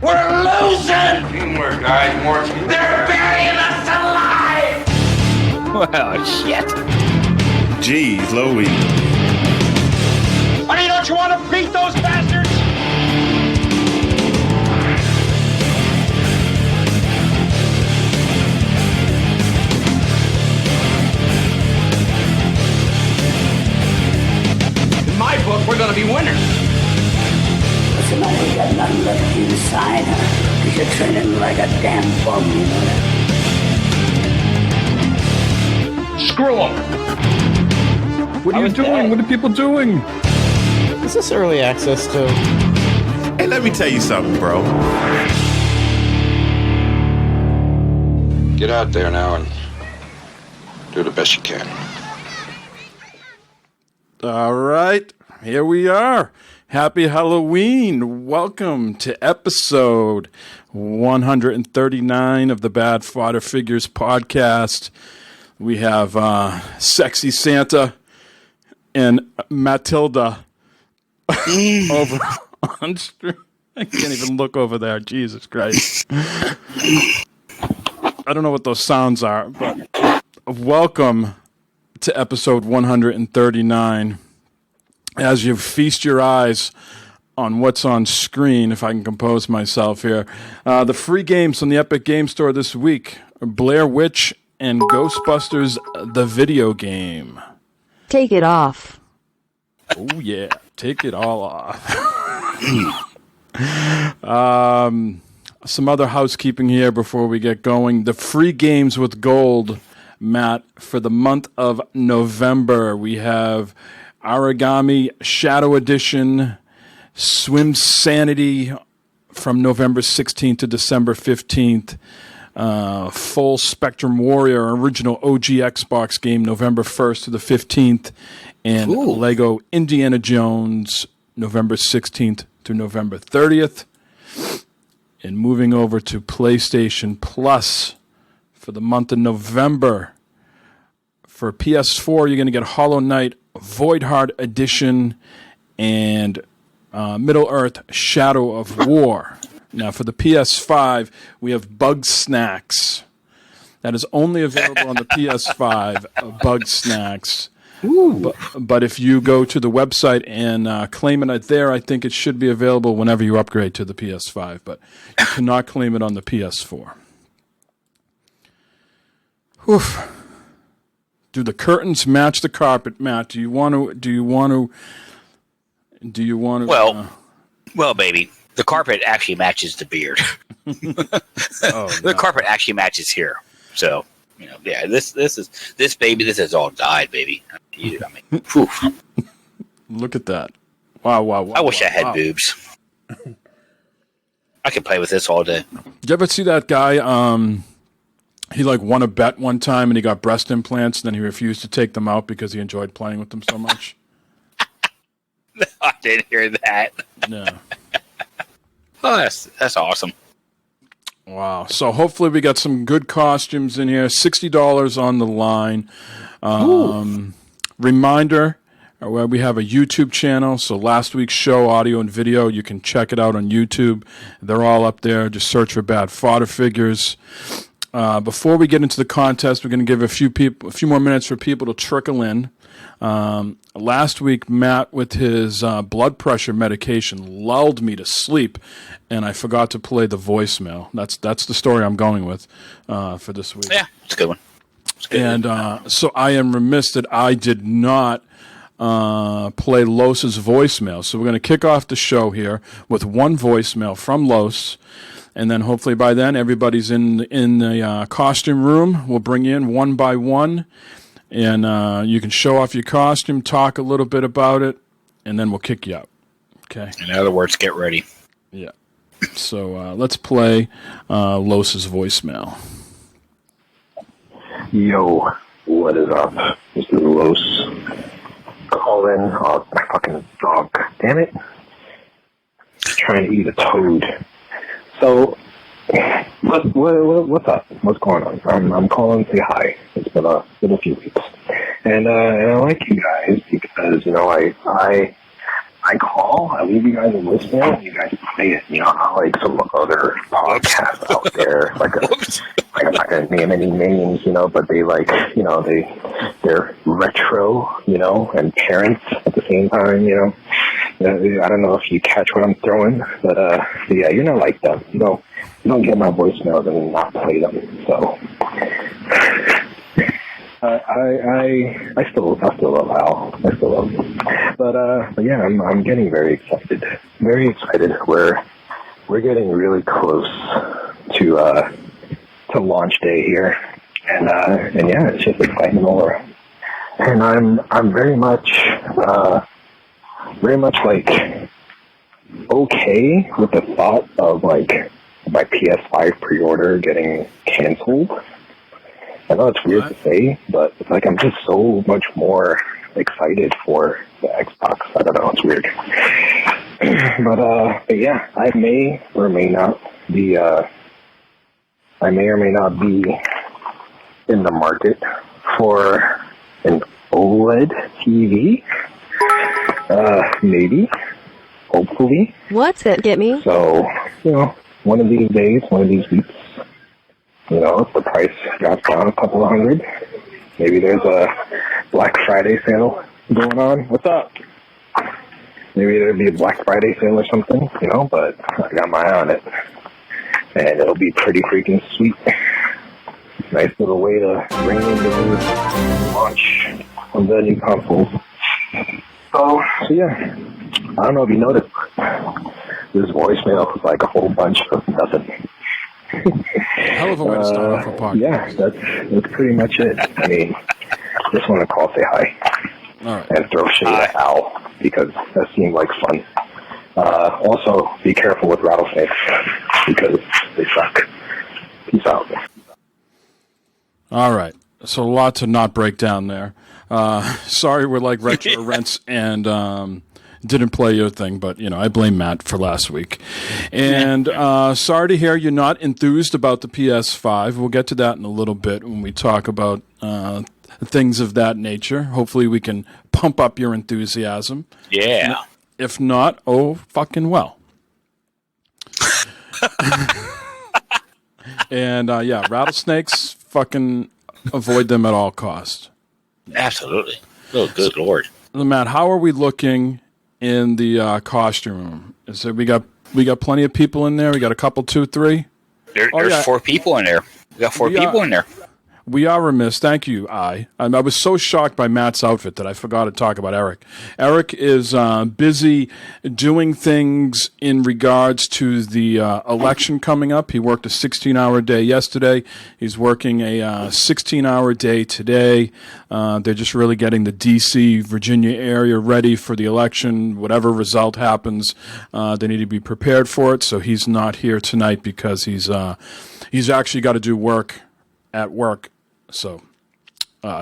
We're losing! Teamwork, guys, more teamwork. They're burying us alive! Well, shit. Jeez, Louie. I mean, don't you want to beat those bastards? In my book, we're going to be winners. Listen, I ain't got nothing left inside, because you're training like a damn bum, you know that? Screw them. What are you doing? What are people doing? Is this early access to? Hey, let me tell you something, bro. Get out there now and do the best you can. All right, here we are. Happy Halloween. Welcome to episode 139 of the Bad Fodder Figures podcast. We have Sexy Santa and Matilda over on stream. I can't even look over there. Jesus Christ. I don't know what those sounds are, but welcome to episode 139. As you feast your eyes on what's on screen, if I can compose myself here, the free games on the Epic Game Store this week are Blair Witch and Ghostbusters, the video game. Take it off. Oh, yeah. Take it all off. Some other housekeeping here before we get going. The free games with gold, Matt, for the month of November. We have Origami Shadow Edition, Swim Sanity from November 16th to December 15th. Full Spectrum Warrior original OG Xbox game November 1st to the 15th, and Lego Indiana Jones November 16th to November 30th. And moving over to PlayStation Plus for the month of November. For PS4, you're going to get Hollow Knight Voidheart Edition and Middle-earth Shadow of War. Now, for the PS5, we have Bug Snacks. That is only available on the PS5, Bug Snacks. But if you go to the website and claim it there, I think it should be available whenever you upgrade to the PS5. But you cannot claim it on the PS4. Oof. Do the curtains match the carpet, Matt? Do you want to? Well, baby. The carpet actually matches the beard. The carpet actually matches here. So, yeah, this is all dyed, baby. Look at that. Wow. I wish I had boobs. I could play with this all day. Did you ever see that guy? He won a bet one time and he got breast implants, and then he refused to take them out because he enjoyed playing with them so much. I didn't hear that. No. Oh, that's awesome. Wow. So hopefully we got some good costumes in here. $60 on the line. Reminder, we have a YouTube channel. So last week's show, audio and video, you can check it out on YouTube. They're all up there. Just search for Bad Fodder Figures. Before we get into the contest, we're going to give a few more minutes for people to trickle in. Last week, Matt, with his blood pressure medication, lulled me to sleep, and I forgot to play the voicemail. That's the story I'm going with for this week. Yeah, it's a good one. So I am remiss that I did not play Los's voicemail. So we're going to kick off the show here with one voicemail from Los. And then hopefully by then everybody's in the costume room. We'll bring you in one by one, and you can show off your costume, talk a little bit about it, and then we'll kick you out. Okay. In other words, get ready. Yeah. So let's play Los's voicemail. Yo, what is up? This is Los. Calling. Oh, my fucking dog. Damn it. Trying to eat a toad. So, what's up? What's going on? I'm calling to say hi. It's been a few weeks, and I like you guys because I I call, I leave you guys a voicemail, and you guys play it. You know, not like some other podcast out there. Like I'm not going to name any names, you know, but they they're retro, you know, and parents at the same time, you know. I don't know if you catch what I'm throwing, but yeah, you're not like them. You don't get my voicemails and not play them. So I still love Al. I still love him. But yeah, I'm getting very excited. Very excited. We're getting really close to launch day here, and yeah, it's just excitement all around. And I'm very much like okay with the thought of like my PS5 pre-order getting canceled. I know it's weird to say, but it's like I'm just so much more excited for the Xbox. I don't know, it's weird. But yeah, I may or may not be in the market for an OLED TV. Maybe. Hopefully. What's it, get me? So, you know, one of these days, one of these weeks, you know, if the price drops down a couple of $100, maybe there's a Black Friday sale going on. What's up? Maybe there'll be a Black Friday sale or something, you know, but I got my eye on it. And it'll be pretty freaking sweet. Nice little way to bring in the new launch of the new console. So yeah, I don't know if you noticed, this voicemail was like a whole bunch of nothing. Hell of a way to start off a podcast. Yeah, that's pretty much it. I mean, just want to call, say hi, All right. and throw shade at Al, because that seemed like fun. Also, be careful with rattlesnakes, because they suck. Peace out. All right. So a lot to not break down there. Sorry, we're like retro rents and didn't play your thing, but you know I blame Matt for last week. And sorry to hear you're not enthused about the PS5. We'll get to that in a little bit when we talk about things of that nature. Hopefully, we can pump up your enthusiasm. Yeah. If not, oh fucking well. And yeah, rattlesnakes, fucking avoid them at all costs. Absolutely. Oh, good Lord. Matt, how are we looking in the costume room? Is there, we got plenty of people in there? We got a couple, 2, 3? There's 4 people in there. We got 4 people in there. We are remiss. Thank you, I was so shocked by Matt's outfit that I forgot to talk about Eric. Eric is busy doing things in regards to the election coming up. He worked a 16-hour day yesterday. He's working a 16-hour day today. They're just really getting the D.C., Virginia area ready for the election. Whatever result happens, they need to be prepared for it. So he's not here tonight because he's actually got to do work at work. So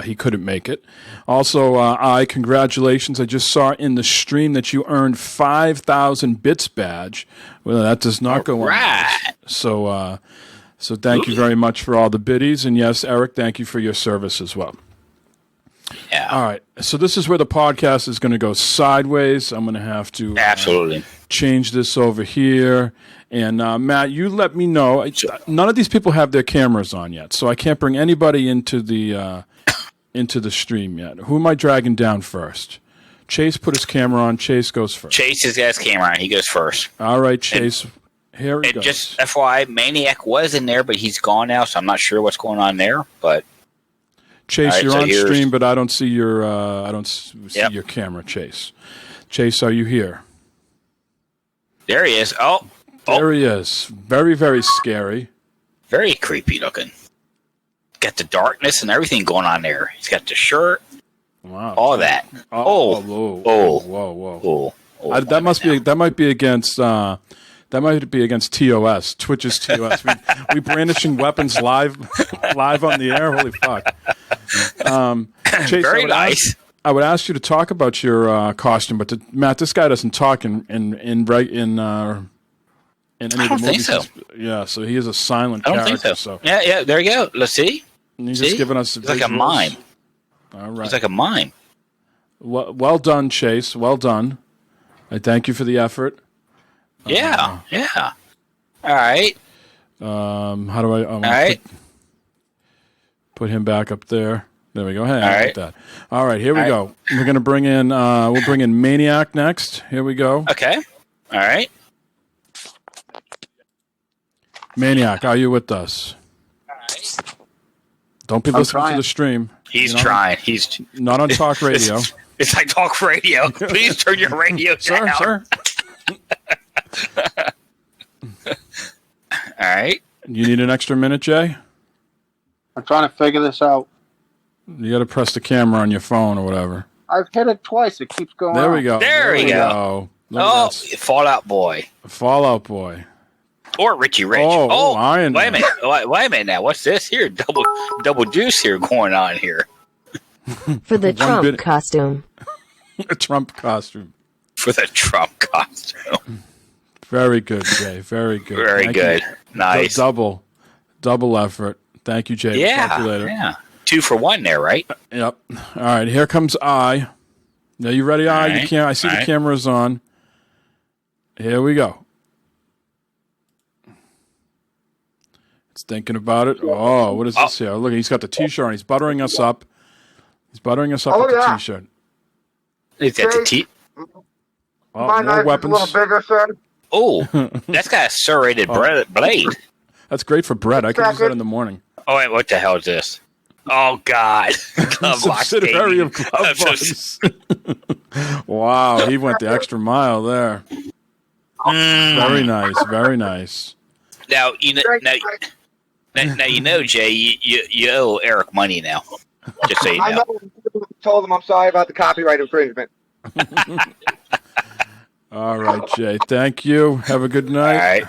he couldn't make it. Also, congratulations. I just saw in the stream that you earned 5,000 bits badge. Well, that does not go on. So thank you very much for all the biddies. And yes, Eric, thank you for your service as well. Yeah. All right. So this is where the podcast is going to go sideways. I'm going to have to absolutely change this over here. And Matt, you let me know. None of these people have their cameras on yet, so I can't bring anybody into the stream yet. Who am I dragging down first? Chase put his camera on. Chase goes first. Chase has got his camera on. He goes first. All right, Chase. Here he goes. Just FYI, Maniac was in there, but he's gone now, so I'm not sure what's going on there. But Chase, right, you're so on stream, but I don't see your your camera. Chase, are you here? There he is. Oh. There he is. Very, very scary. Very creepy looking. Got the darkness and everything going on there. He's got the shirt. Wow. All that. Whoa. That might be against TOS. Twitch's TOS. We brandishing weapons live on the air. Holy fuck. Chase, very nice. I would ask you to talk about your costume, but Matt, this guy doesn't talk in any I of don't the think movies. so. Yeah, so he is a silent I don't character. think so. Yeah, there you go. Let's see. And he's just giving us It's like a mime. All right. It's like a mime. Well done, Chase. Well done. I thank you for the effort. Yeah, yeah. All right. How do I? All right. Put him back up there. There we go. Hey, All I right. like that. All right, here we All go. We're gonna bring in. We'll bring in Maniac next. Here we go. Okay. All right. Maniac, are you with us? Don't be listening to the stream. He's trying. He's not on talk radio. It's like talk radio. Please turn your radio down. Sir. All right. You need an extra minute, Jay? I'm trying to figure this out. You got to press the camera on your phone or whatever. I've hit it twice. It keeps going There on. we go. There we go. Oh, Fallout Boy. Fallout Boy. Or Richie Rich. Iron wait a Man. minute. Wait a minute now. What's this here? Double deuce here going on here. For the Trump costume. A Trump costume. For the Trump costume. Very good, Jay. Very good. Very Thank good. you. Nice. Double effort. Thank you, Jay. Yeah. We'll talk to you later. Yeah. 2 for 1 there, right? Yep. All right. Here comes I. Now you ready, I? Right. You can't. I see the camera's on. Here we go. It's thinking about it. Oh, what is this here? Look, he's got the T-shirt on. He's buttering us up. He's buttering us up with the T-shirt. Is that the T? My more knife weapons. is a little bigger, sir. Oh, that's got a serrated blade. That's great for bread. I could use that in the morning. Oh, wait, what the hell is this? Oh, God. Subsidiary of Glove Box. Wow, he went the extra mile there. Very nice. Very nice. Now, you know, Jay, you owe Eric money now. Just so you know. I know. Told him I'm sorry about the copyright infringement. All right, Jay. Thank you. Have a good night. All right.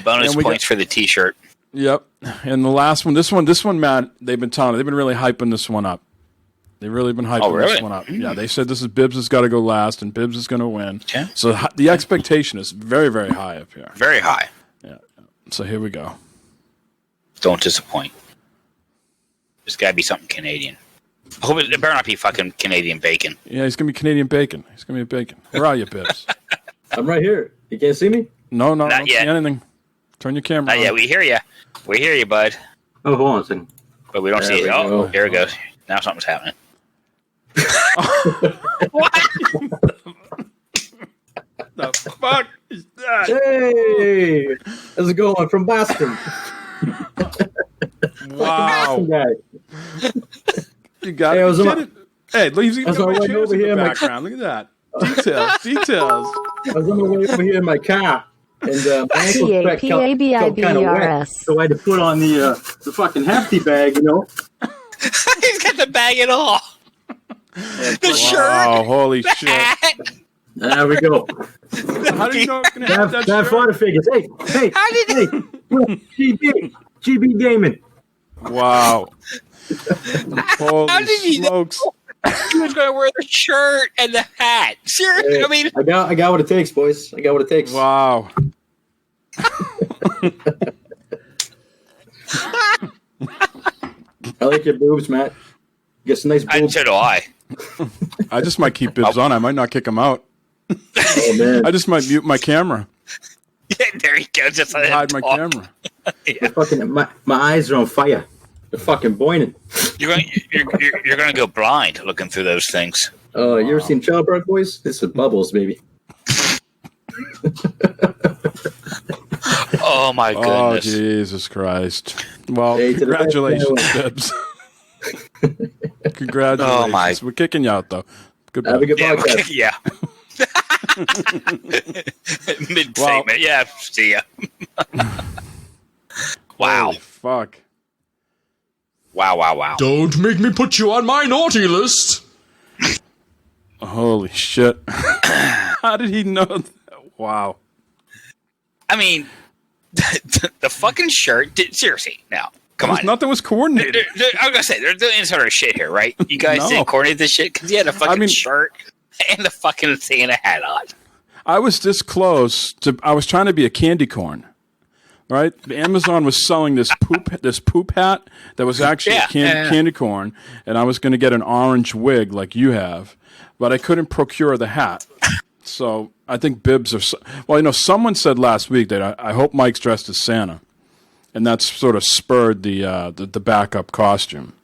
Bonus points for the T-shirt. Yep. And the last one, this one, Matt, they've been really hyping this one up. They've really been hyping this one up. Yeah, they said Bibbs has got to go last, and Bibbs is going to win. Okay. So the expectation is very, very high up here. Very high. Yeah. So here we go. Don't disappoint. There's got to be something Canadian. I hope it better not be fucking Canadian bacon. Yeah, he's going to be Canadian bacon. He's going to be bacon. Where are you, Bibbs? I'm right here. You can't see me? No, Not don't yet. see anything. Turn your camera on. Yeah, we hear you. We hear you, bud. Oh, hold on a second. But we don't see it. Oh, here it goes. Now something's happening. What? The fuck is that? Hey! How's it going? From Boston. Wow. You got Hey, it. Hey, look, he's even I was got my right chairs over in here the in my background. Look at that. Details. I was on my way over here in my car, and my ankle felt kind of wet, so I had to put on the fucking hefty bag, you know. He's got the bag and all. The shirt. Oh, holy shit. There we go. How do you know it's going to have that shirt? Fodder figures. Hey, GB Damon. Wow. Holy smokes. He was going to wear the shirt and the hat. Seriously, Hey, I mean, I got what it takes, boys. I got what it takes. Wow. I like your boobs, Matt. You got some nice boobs. so do I. I just might keep Bibbs on. I might not kick him out. Oh, man. I just might mute my camera. Yeah, there he goes. Just let him Hide my talk. camera. Fucking, my eyes are on fire. They're fucking boiling. You're going to go blind looking through those things. Oh, you ever seen Childbirth, boys? This is bubbles, baby. Oh my Oh, goodness. Jesus Christ. Well, Hey, to the best congratulations, Bibbs. Congratulations. Oh, my. We're kicking you out, though. Goodbye. Have a good Yeah, podcast. yeah. Mid segment. Yeah, see ya. Wow. Holy fuck. Wow. Don't make me put you on my naughty list. Holy shit. How did he know that? Wow. I mean, the fucking shirt. Seriously, now, come on. Nothing was coordinated. I was going to say, they're doing sort of shit here, right? You guys No. didn't coordinate this shit because he had a fucking shirt and the fucking Santa hat on. I was this close to. I was trying to be a candy corn, right? Amazon was selling this poop hat that was actually a candy corn, and I was going to get an orange wig like you have, but I couldn't procure the hat. So I think bibs are. Well, someone said last week that I hope Mike's dressed as Santa, and that's sort of spurred the backup costume.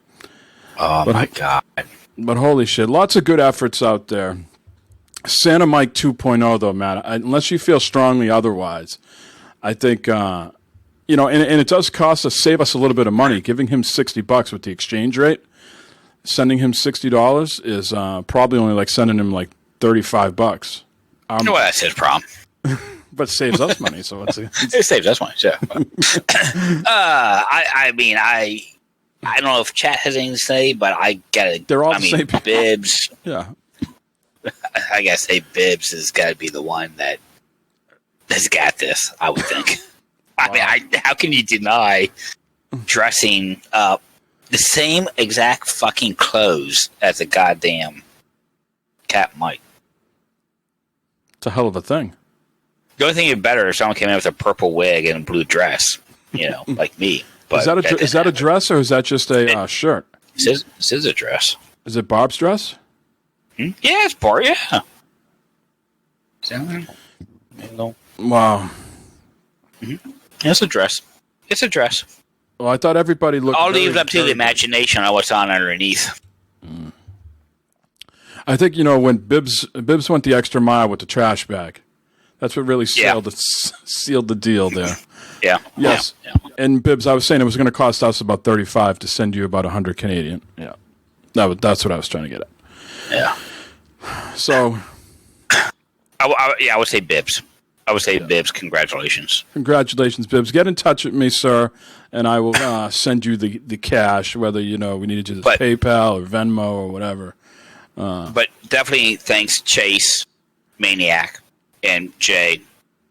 Oh my God! But holy shit, lots of good efforts out there. Santa Mike 2.0, though, Matt. Unless you feel strongly otherwise, I think and it does save us a little bit of money. Giving him $60 with the exchange rate, sending him $60 is probably only like sending him like $35. Well, that's his problem. But saves us money, so it saves us money. Yeah. I mean, I don't know if chat has anything to say, but I gotta. They're all the same people. Bibs. Yeah. I gotta say, Bibs has got to be the one that has got this. I would think. I mean, how can you deny dressing up the same exact fucking clothes as a goddamn Cat Mike? It's a hell of a thing. The only thing would be better if someone came in with a purple wig and a blue dress, like me. But is that a dress or is that just a shirt? This is a dress. Is it Barb's dress? Yeah, it's Barb. Yeah. Wow. Mm-hmm. It's a dress. It's a dress. Well, I thought everybody looked. I'll leave it up to the imagination on what's on underneath. I think when Bibbs went the extra mile with the trash bag. That's what really sealed the deal there. Yeah. Yes. Yeah. And Bibbs, I was saying it was going to cost us about $35 to send you about 100 Canadian. Yeah. That's what I was trying to get at. Yeah. So. I would say Bibbs. I would say Bibbs. Congratulations. Congratulations, Bibbs. Get in touch with me, sir, and I will send you the cash, whether we need to do this PayPal or Venmo or whatever. But definitely thanks Chase, Maniac, and Jay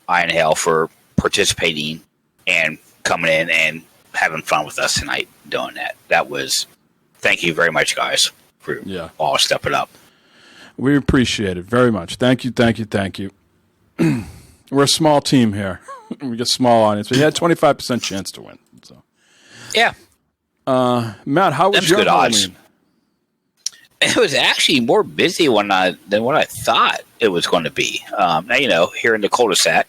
Ironhale for participating and coming in and having fun with us tonight doing that. Thank you very much, guys, for all stepping up. We appreciate it very much. Thank you, thank you, thank you. We're a small team here. We get small audience. We had 25% chance to win. So. Yeah. Matt, how was your good Halloween? Odds. It was actually more busy than what I thought it was going to be. Now, here in the cul-de-sac,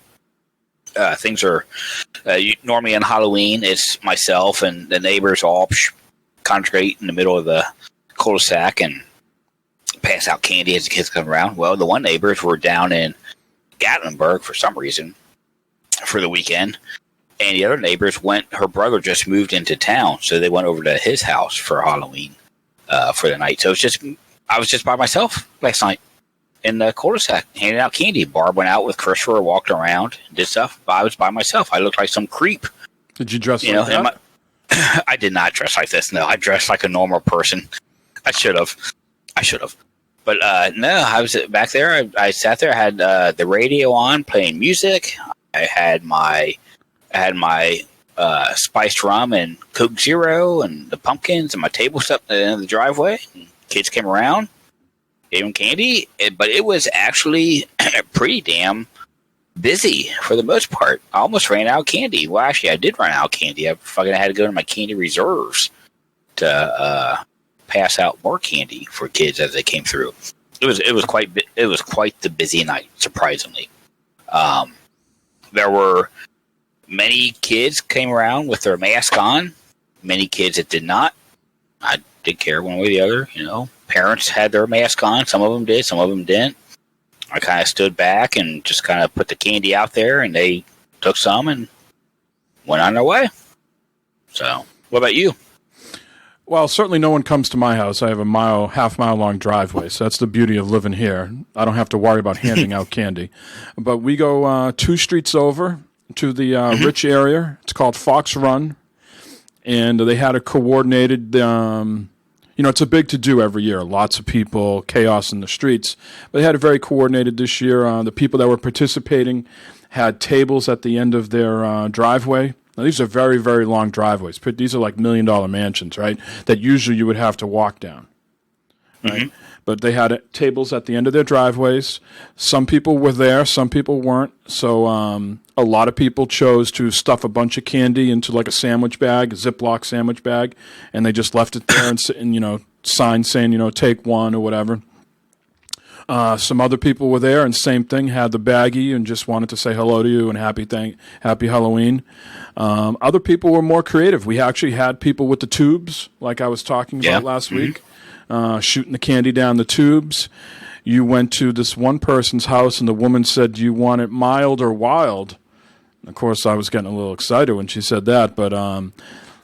things are normally on Halloween. It's myself and the neighbors all congregate in the middle of the cul-de-sac and pass out candy as the kids come around. Well, the one neighbors were down in Gatlinburg for some reason for the weekend, and the other neighbors her brother just moved into town, so they went over to his house for Halloween for the night. So I was just by myself last night in the cul-de-sac handing out candy. Barb went out with Christopher, walked around, did stuff. I was by myself. I looked like some creep. Did you dress like that? I did not dress like this. No, I dressed like a normal person. I should have. But no, I was back there. I sat there. I had the radio on, playing music. I had my spiced rum and Coke Zero and the pumpkins and my table set at the end of the driveway. And kids came around, gave them candy, but it was actually pretty damn busy for the most part. I almost ran out of candy. Well, actually, I did run out of candy. I had to go to my candy reserves to pass out more candy for kids as they came through. It was quite the busy night, surprisingly. There were many kids came around with their mask on. Many kids that did not. I didn't care one way or the other. Parents had their mask on. Some of them did. Some of them didn't. I kind of stood back and just kind of put the candy out there, and they took some and went on their way. So, what about you? Well, certainly no one comes to my house. I have a half-mile long driveway, so that's the beauty of living here. I don't have to worry about handing out candy. But we go 2 streets over to the rich area. It's called Fox Run, and they had a coordinated. It's a big to-do every year. Lots of people, chaos in the streets. But they had it very coordinated this year. The people that were participating had tables at the end of their driveway. Now, these are very, very long driveways. These are like $1 million mansions, right? That usually you would have to walk down. Right? Mm-hmm. But they had tables at the end of their driveways. Some people were there, some people weren't. So a lot of people chose to stuff a bunch of candy into like a sandwich bag, a Ziploc sandwich bag, and they just left it there and signs saying, take one or whatever. Some other people were there, and same thing, had the baggie and just wanted to say hello to you and happy Halloween. Other people were more creative. We actually had people with the tubes, like I was talking about last week, shooting the candy down the tubes. You went to this one person's house, and the woman said, "Do you want it mild or wild?" Of course, I was getting a little excited when she said that, but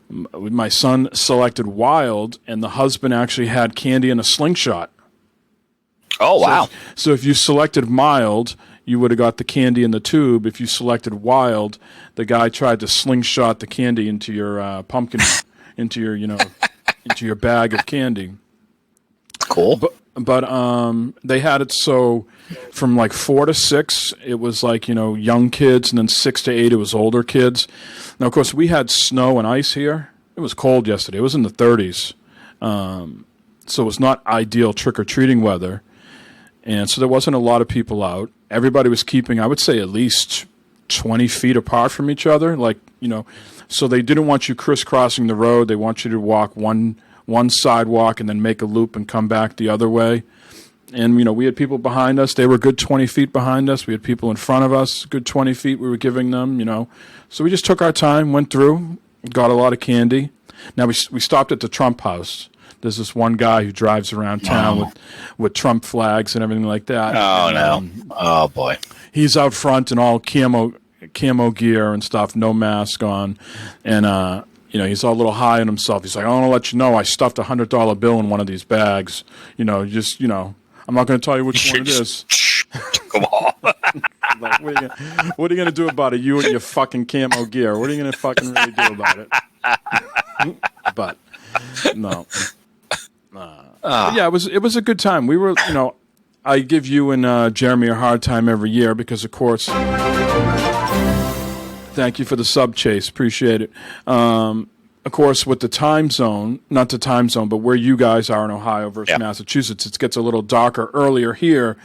my son selected wild, and the husband actually had candy in a slingshot. Oh, wow. So if you selected mild, you would have got the candy in the tube. If you selected wild, the guy tried to slingshot the candy into your pumpkin, into your, into your bag of candy. Cool. But they had it so from like 4 to 6, it was like, young kids, and then 6 to 8, it was older kids. Now, of course, we had snow and ice here. It was cold yesterday. It was in the 30s. So it was not ideal trick-or-treating weather. And so there wasn't a lot of people out. Everybody was keeping, I would say, at least 20 feet apart from each other. So they didn't want you crisscrossing the road. They want you to walk one sidewalk and then make a loop and come back the other way. And, we had people behind us. They were a good 20 feet behind us. We had people in front of us, good 20 feet we were giving them, So we just took our time, went through, got a lot of candy. Now, we stopped at the Trump house. There's this one guy who drives around town with Trump flags and everything like that. Oh, no. Oh, boy. He's out front in all camo gear and stuff, no mask on. And, he's all a little high on himself. He's like, I want to let you know I stuffed a $100 bill in one of these bags. I'm not going to tell you which one it is. Come on. Like, what are you going to do about it? You and your fucking camo gear. What are you going to fucking really do about it? But, no. Yeah, it was a good time. We were, I give you and Jeremy a hard time every year because, of course, thank you for the sub, Chase. Appreciate it. Of course, with the time zone, not the time zone, but where you guys are in Ohio versus Massachusetts, it gets a little darker earlier here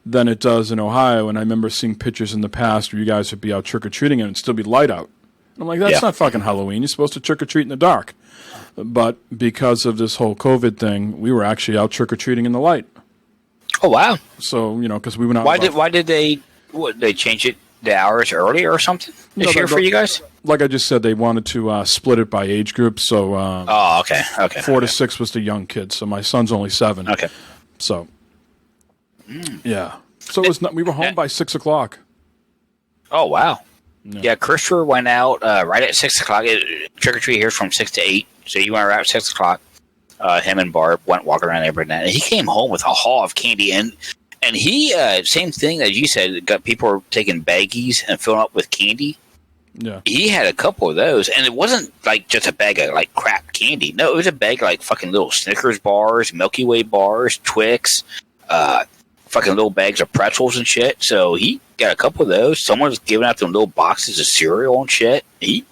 than it does in Ohio. And I remember seeing pictures in the past where you guys would be out trick-or-treating and it'd still be light out. I'm like, that's not fucking Halloween. You're supposed to trick-or-treat in the dark. But because of this whole COVID thing, we were actually out trick-or-treating in the light. Oh, wow. So, because we went out. Why did they change it the hours earlier or something this year for you guys? Like I just said, they wanted to split it by age group. So, okay. 4 to 6 was the young kids. So my son's only 7. Okay. So, yeah. So it was we were home by 6 o'clock. Oh, wow. Yeah, Christopher went out right at 6 o'clock. Trick or treat here from 6 to 8. So you went around at 6 o'clock. Him and Barb went walking around every night. And he came home with a haul of candy. And he, same thing as you said, got people were taking baggies and filling up with candy. Yeah. He had a couple of those. And it wasn't like just a bag of like crap candy. No, it was a bag of like fucking little Snickers bars, Milky Way bars, Twix, fucking little bags of pretzels and shit. So he got a couple of those. Someone was giving out them little boxes of cereal and shit. It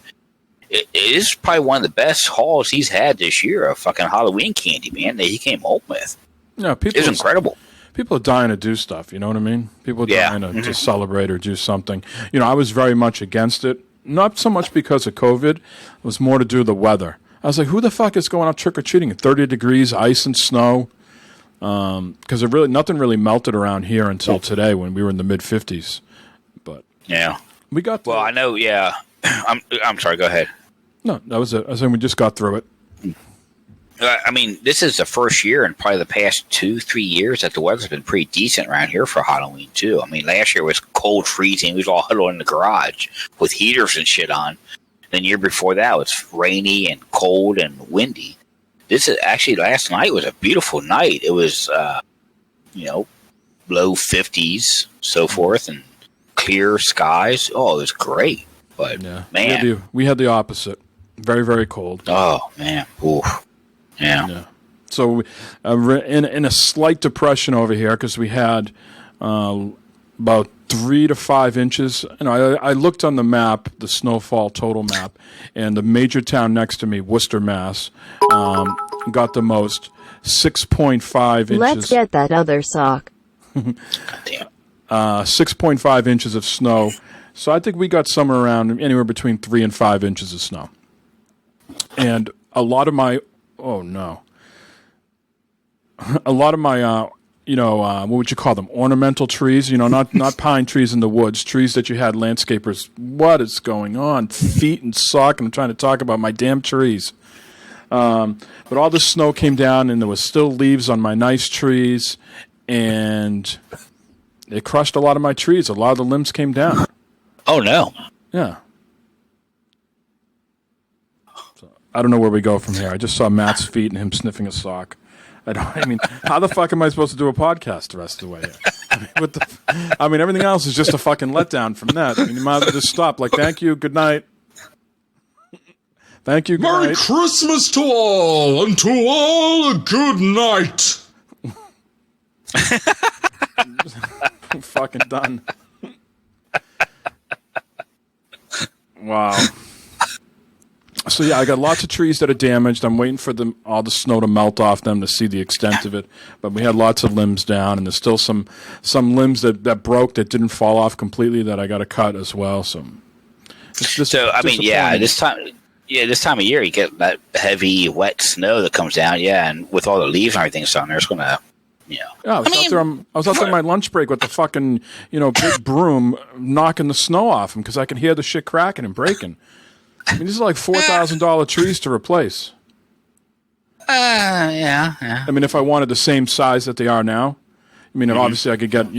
is probably one of the best hauls he's had this year of fucking Halloween candy, man, that he came home with. Yeah, it was incredible. People are dying to do stuff, you know what I mean? People are dying to celebrate or do something. I was very much against it. Not so much because of COVID. It was more to do with the weather. I was like, who the fuck is going out trick-or-treating at 30 degrees, ice and snow? Because nothing really melted around here until today when we were in the mid-50s. But yeah, we got. Well, I know. Yeah, I'm sorry. Go ahead. No, that was it. I was saying we just got through it. I mean, this is the first year in probably the past 2-3 years that the weather's been pretty decent around here for Halloween too. I mean, last year was cold, freezing. We was all huddled in the garage with heaters and shit on. Then the year before that it was rainy and cold and windy. This is actually last night was a beautiful night. It was, low 50s, so forth, and clear skies. Oh, it was great. But man, we had the opposite. Very, very cold. Oh man, oof. Yeah. So in a slight depression over here because we had about 3 to 5 inches. I looked on the map, the snowfall total map, and the major town next to me, Worcester, Mass, got the most, 6.5 inches. Let's get that other sock. 6.5 inches of snow. So I think we got somewhere around anywhere between 3 and 5 inches of snow. And a lot of my what would you call them? Ornamental trees, not pine trees in the woods, trees that you had landscapers. What is going on? Feet and sock, and I'm trying to talk about my damn trees. But all the snow came down, and there was still leaves on my nice trees, and it crushed a lot of my trees. A lot of the limbs came down. Oh, no. Yeah. So, I don't know where we go from here. I just saw Matt's feet and him sniffing a sock. How the fuck am I supposed to do a podcast the rest of the way? Everything else is just a fucking letdown from that. You might as well just stop. Like, thank you, good night. Thank you, good Merry night. Christmas to all, and to all a good night. I'm fucking done. Wow. So yeah, I got lots of trees that are damaged. I'm waiting for all the snow to melt off them to see the extent of it. But we had lots of limbs down, and there's still some limbs that broke that didn't fall off completely that I got to cut as well. So, this time of year you get that heavy, wet snow that comes down. Yeah, and with all the leaves and everything on there, it's gonna. Yeah, I was out there on my lunch break with the fucking big broom knocking the snow off them because I could hear the shit cracking and breaking. These are like $4,000 trees to replace. Yeah. If I wanted the same size that they are now, obviously I could get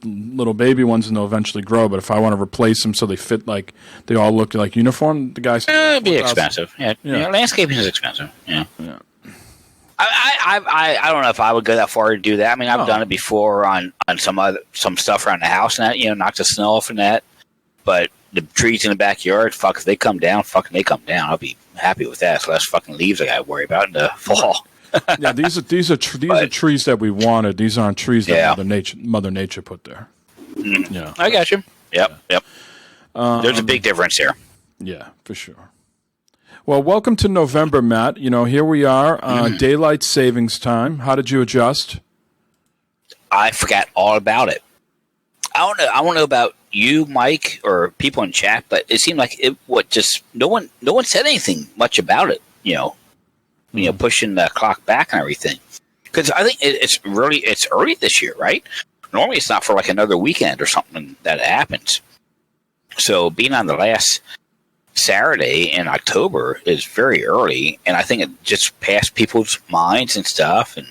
little baby ones and they'll eventually grow. But if I want to replace them so they fit like they all look like uniform, the guys it'd be expensive. Yeah. Landscaping is expensive. Yeah. I don't know if I would go that far to do that. I've done it before on some stuff around the house and that, knock the snow off and that. But the trees in the backyard, if they come down, they come down. I'll be happy with that. So less fucking leaves I got to worry about in the fall. Yeah, these are trees that we wanted. These aren't trees that Mother Nature put there. Yeah, I got you. Yep. There's a big difference here. Yeah, for sure. Well, welcome to November, Matt. Here we are, daylight savings time. How did you adjust? I forgot all about it. I don't know about you, Mike, or people in chat, but it seemed like no one said anything much about it. Pushing the clock back and everything. Because I think it's early this year, right? Normally, it's not for like another weekend or something that happens. So being on the last Saturday in October is very early, and I think it just passed people's minds and stuff. And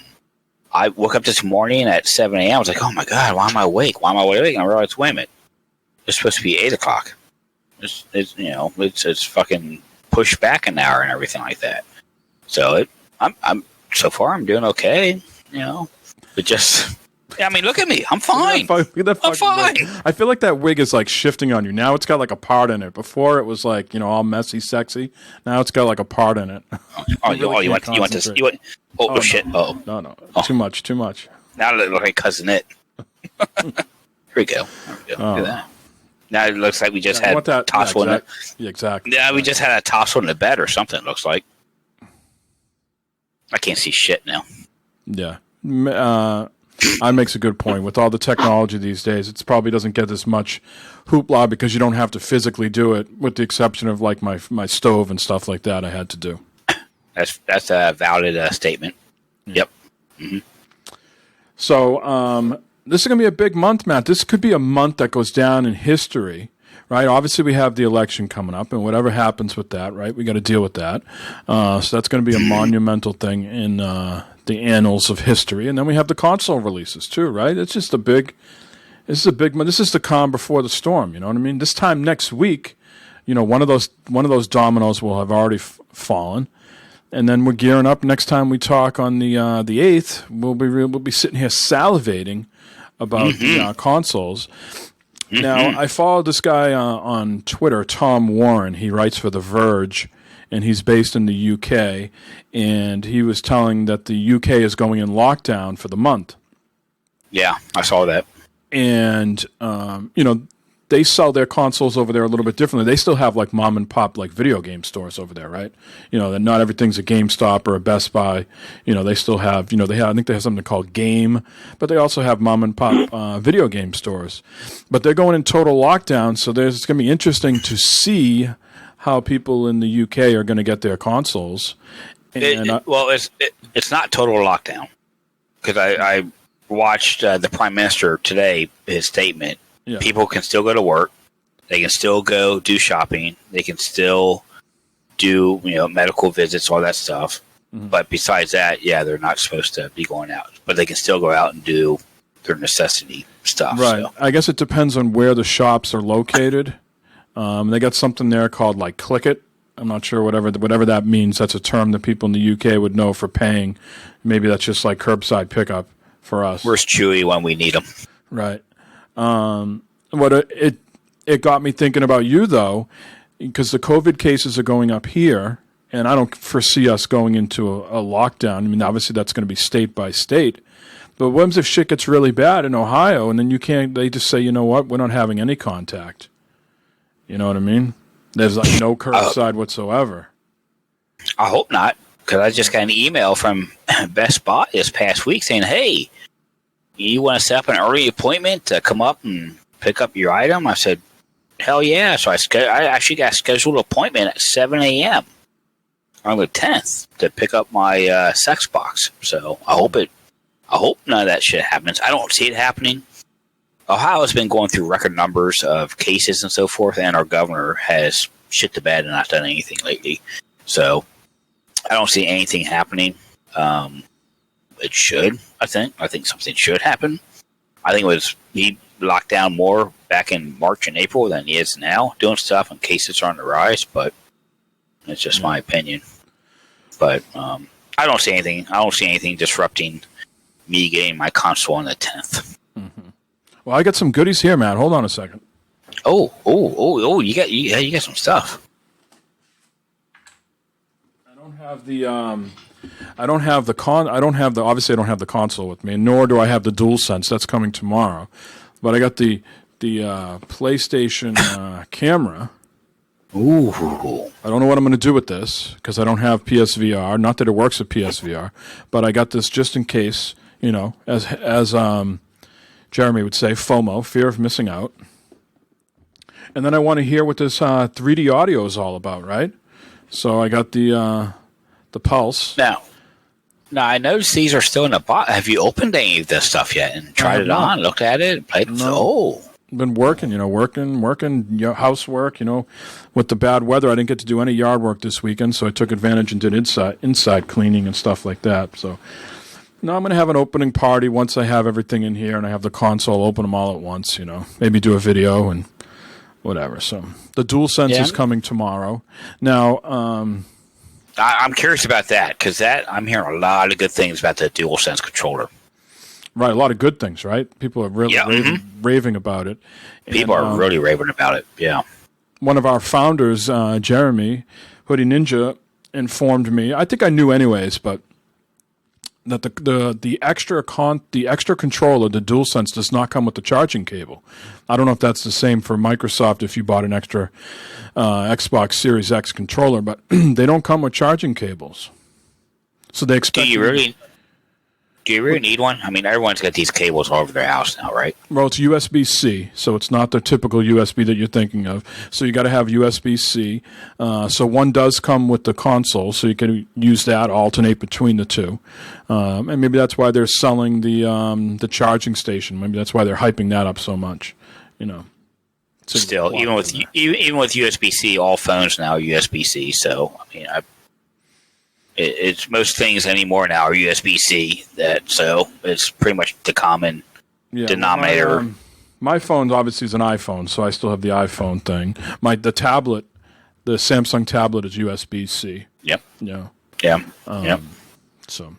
I woke up this morning at 7 a.m. I was like, oh my God, why am I awake? And I realized, wait a minute, it's supposed to be 8 o'clock. It's fucking pushed back an hour and everything like that. So I'm so far I'm doing okay. But just. Look at me. I'm fine. I'm fine. Wig. I feel like that wig is like shifting on you. Now it's got like a part in it. Before it was like, all messy, sexy. Now it's got like a part in it. You want this? Shit. No. Oh. Too much. Now it looks like Cousin It. Here we go. Look at that. Now it looks like we just had a tussle in it. Yeah, exactly. Yeah, we just had a tussle in the bed or something, it looks like. I can't see shit now. Yeah. I makes a good point. With all the technology these days, it probably doesn't get as much hoopla because you don't have to physically do it, with the exception of like my stove and stuff like that I had to do. That's a valid statement. Yep. Mm-hmm. So this is going to be a big month, Matt. This could be a month that goes down in history, right? Obviously, we have the election coming up, and whatever happens with that, right, we got to deal with that. So that's going to be a monumental thing in the annals of history. And then we have the console releases too, right? It's just this is the calm before the storm. You know what I mean? This time next week, one of those dominoes will have already fallen. And then we're gearing up. Next time we talk on the 8th, we'll be sitting here salivating about the consoles. Mm-hmm. Now, I followed this guy on Twitter, Tom Warren. He writes for The Verge, and he's based in the UK. And he was telling that the UK is going in lockdown for the month. Yeah, I saw that. And they sell their consoles over there a little bit differently. They still have like mom and pop like video game stores over there, right? That not everything's a GameStop or a Best Buy. They still have, I think they have something called Game, but they also have mom and pop video game stores. But they're going in total lockdown, so it's going to be interesting to see how people in the UK are going to get their consoles. It's not total lockdown because I watched the Prime Minister today, his statement. Yeah. People can still go to work. They can still go do shopping. They can still do, medical visits, all that stuff. Mm-hmm. But besides that, yeah, they're not supposed to be going out. But they can still go out and do their necessity stuff. Right. So. I guess it depends on where the shops are located. They got something there called like Click It. I'm not sure whatever that means. That's a term that people in the UK would know for paying. Maybe that's just like curbside pickup for us. Where's Chewy when we need them? Right. It got me thinking about you though, because the COVID cases are going up here, and I don't foresee us going into a lockdown. I mean, obviously that's going to be state by state. But what if shit gets really bad in Ohio, and then they just say, you know what, we're not having any contact. You know what I mean? There's like no curbside whatsoever. I hope not, because I just got an email from Best Buy this past week saying, hey, you want to set up an early appointment to come up and pick up your item? I said, hell yeah. So I actually got a scheduled appointment at 7 a.m. on the 10th to pick up my sex box. So I hope none of that shit happens. I don't see it happening. Ohio has been going through record numbers of cases and so forth, and our governor has shit the bed and not done anything lately. So I don't see anything happening. It should, I think. I think something should happen. I think he locked down more back in March and April than he is now, doing stuff and cases are on the rise, but it's just my opinion. But I don't see anything. I don't see anything disrupting me getting my console on the 10th. Mm-hmm. Well, I got some goodies here, Matt. Hold on a second. Oh! You got some stuff. Obviously I don't have the console with me, nor do I have the DualSense. That's coming tomorrow. But I got the PlayStation camera. Ooh. I don't know what I'm going to do with this because I don't have PSVR. Not that it works with PSVR, but I got this just in case, as Jeremy would say, FOMO, fear of missing out. And then I want to hear what this 3D audio is all about, right? So I got the Pulse. Now I noticed these are still in the box. Have you opened any of this stuff yet and tried it on, looked at it, played it? No. Been working, housework, with the bad weather. I didn't get to do any yard work this weekend, so I took advantage and did inside cleaning and stuff like that. So now I'm going to have an opening party once I have everything in here and I have the console, open them all at once, maybe do a video and whatever. So the DualSense is coming tomorrow. Now, I'm curious about that because I'm hearing a lot of good things about the DualSense controller. Right, a lot of good things, right? People are really raving about it. People are really raving about it, yeah. One of our founders, Jeremy, Hoodie Ninja, informed me, I think I knew anyways, but that the extra controller, the DualSense, does not come with the charging cable. I don't know if that's the same for Microsoft if you bought an extra Xbox Series X controller, but they don't come with charging cables. So they expect. Do you really need one? I mean, everyone's got these cables all over their house now, right? Well, it's USB-C, so it's not the typical USB that you're thinking of. So you got to have USB-C. So one does come with the console, so you can use that, alternate between the two. And maybe that's why they're selling the charging station. Maybe that's why they're hyping that up so much. Still, even with USB-C, all phones now are USB-C. So I mean, it's most things anymore now are USB-C. So it's pretty much the common denominator. My phone obviously is an iPhone, so I still have the iPhone thing. The tablet, the Samsung tablet, is USB-C. Yep. Yeah. Yep. So,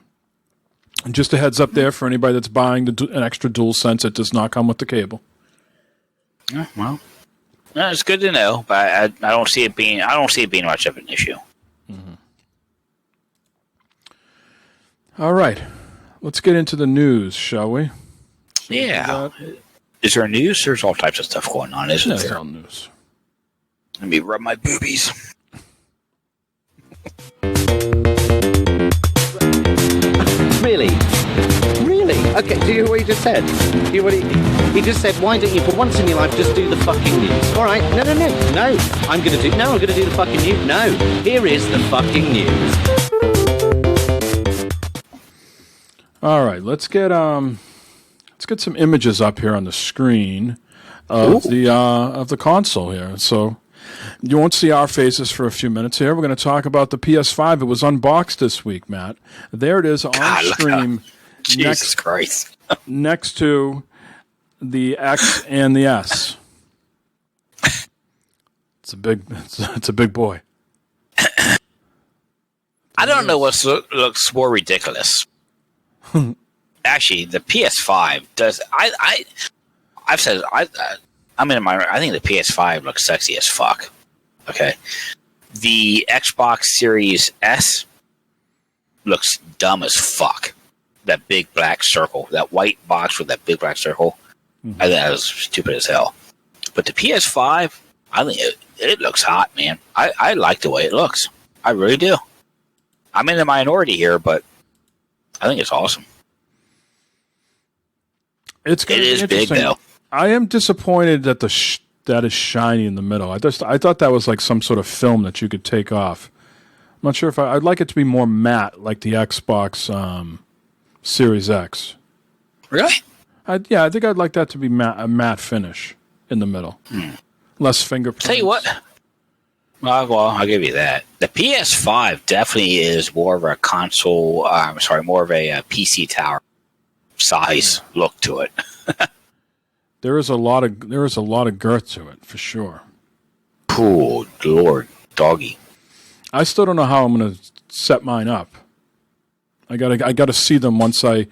just a heads up there for anybody that's buying an extra DualSense. It does not come with the cable. Yeah, well, it's good to know, but I don't see it being much of an issue. Mm-hmm. All right, let's get into the news, shall we? Yeah. Is there news? There's all types of stuff going on, isn't there? There's all news. Let me rub my boobies. Really? Okay, do you hear what he just said? He just said, why don't you, for once in your life, just do the fucking news? All right, no. I'm going to do the fucking news. No, here is the fucking news. All right, let's get let's get some images up here on the screen of the console here. So you won't see our faces for a few minutes here. We're going to talk about the PS5. It was unboxed this week, Matt. There it is on stream. Jesus Christ. Next to the X and the S. It's a big boy. I don't know what looks more ridiculous. Actually, the PS5 does. I've said I think the PS5 looks sexy as fuck. Okay, the Xbox Series S looks dumb as fuck. That big black circle, that white box with that big black circle. I think that was stupid as hell. But the PS5, I think it looks hot, man. I like the way it looks. I really do. I'm in the minority here, but I think it's awesome. It is big, though. I am disappointed that that is shiny in the middle. I thought that was like some sort of film that you could take off. I'm not sure if I'd like it to be more matte, like the Xbox Series X. Really? I think I'd like that to be a matte finish in the middle. Less fingerprints. Tell you what. Well, I'll give you that. The PS5 definitely is more of a console. More of a PC tower size look to it. There is a lot of girth to it for sure. Oh Lord, doggy! I still don't know how I'm going to set mine up. I gotta see them once I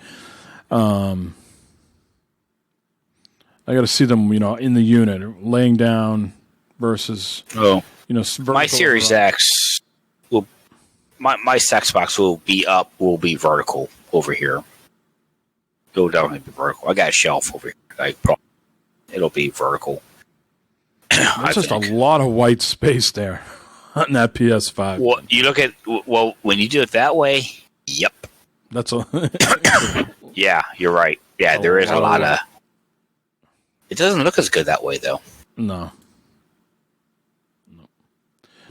gotta see them, in the unit, laying down versus my Series X will my Xbox will be vertical over here. It'll definitely be vertical. I got a shelf over here. It'll be vertical. There's just a lot of white space there on that PS5. Well, you look at when you do it that way. Yep. That's a. Yeah, you're right. Yeah, there is a lot of. It doesn't look as good that way, though. No.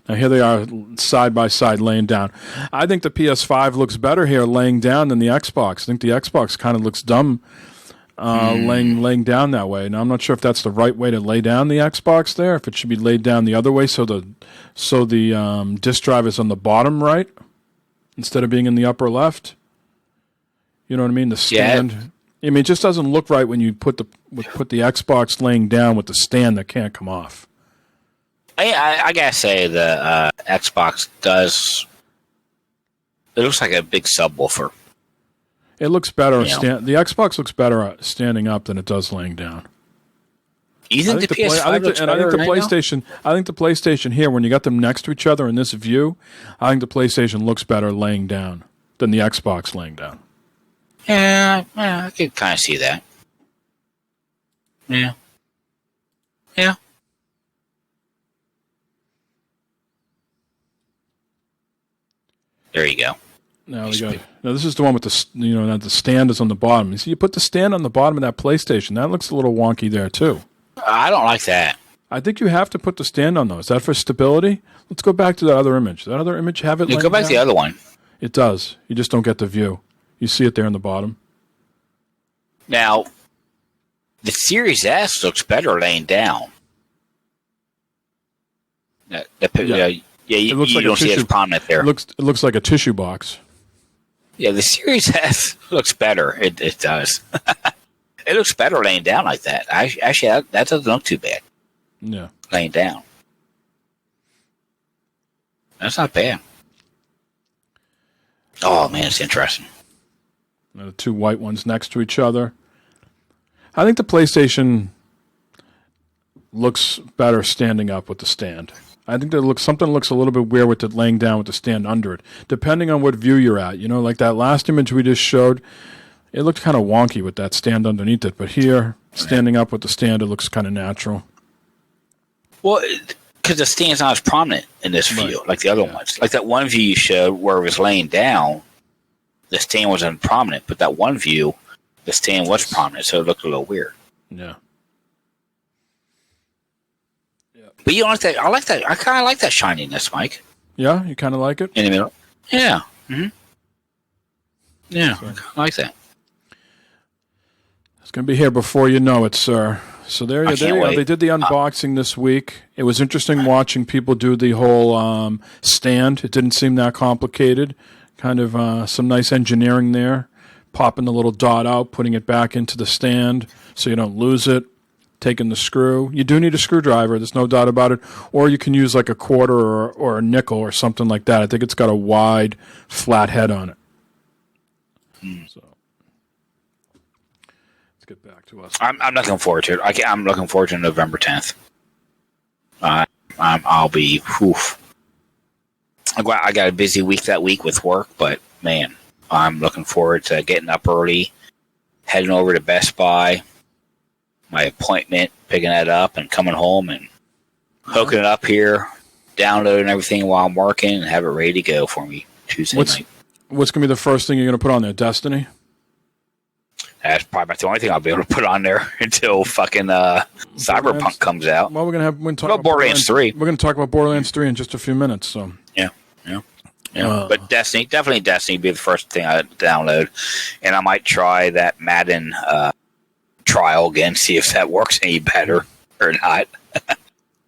Now here they are side by side laying down. I think the PS5 looks better here laying down than the Xbox. I think the Xbox kind of looks dumb laying down that way. Now I'm not sure if that's the right way to lay down the Xbox there. If it should be laid down the other way, so the disk drive is on the bottom right instead of being in the upper left. You know what I mean? The stand. Yeah. I mean, it just doesn't look right when you put the Xbox laying down with the stand that can't come off. I gotta say the Xbox does. It looks like a big subwoofer. It looks better. The Xbox looks better standing up than it does laying down. You think the PS5 looks better? I think the PlayStation. I think the PlayStation here, when you got them next to each other in this view, I think the PlayStation looks better laying down than the Xbox laying down. Yeah, I could kind of see that. Yeah. There you go. Now this is the one with the that the stand is on the bottom. You see, you put the stand on the bottom of that PlayStation. That looks a little wonky there too. I don't like that. I think you have to put the stand on those. Is that for stability? Let's go back to that other image. Does that other image have it? You go back to the other one. It does. You just don't get the view. You see it there in the bottom. Now, the Series S looks better laying down. You don't see it as prominent there. It looks like a tissue box. Yeah, the Series S looks better. It does. It looks better laying down like that. Actually, that doesn't look too bad. Yeah. Laying down. That's not bad. Oh, man, it's interesting. The two white ones next to each other. I think the PlayStation looks better standing up with the stand. I think something looks a little bit weird with it laying down with the stand under it, depending on what view you're at. Like that last image we just showed, it looked kind of wonky with that stand underneath it. But here, standing up with the stand, it looks kind of natural. Well, because the stand's not as prominent in this view, like the other ones. Like that one view you showed where it was laying down, the stand wasn't prominent, but that one view, the stand was prominent, so it looked a little weird. Yeah. But you don't like that? I like that. I kind of like that shininess, Mike. Yeah, you kind of like it? In the middle. Yeah. Mm-hmm. Yeah, I like that. It's going to be here before you know it, sir. So there you go. They did the unboxing this week. It was interesting watching people do the whole stand. It didn't seem that complicated. Kind of some nice engineering there. Popping the little dot out, putting it back into the stand so you don't lose it. Taking the screw. You do need a screwdriver. There's no doubt about it. Or you can use like a quarter or a nickel or something like that. I think it's got a wide, flat head on it. So let's get back to us. I'm looking forward to it. I'm looking forward to November 10th. I'll be. Oof. I got a busy week that week with work, but man, I'm looking forward to getting up early, heading over to Best Buy, my appointment, picking that up, and coming home and hooking it up here, downloading everything while I'm working, and have it ready to go for me Tuesday night. What's going to be the first thing you're going to put on there? Destiny? That's probably about the only thing I'll be able to put on there until fucking Cyberpunk comes out. Well, we're going to talk about Borderlands 3. We're going to talk about Borderlands 3 in just a few minutes. So yeah. But definitely Destiny would be the first thing I download, and I might try that Madden trial again, see if that works any better or not.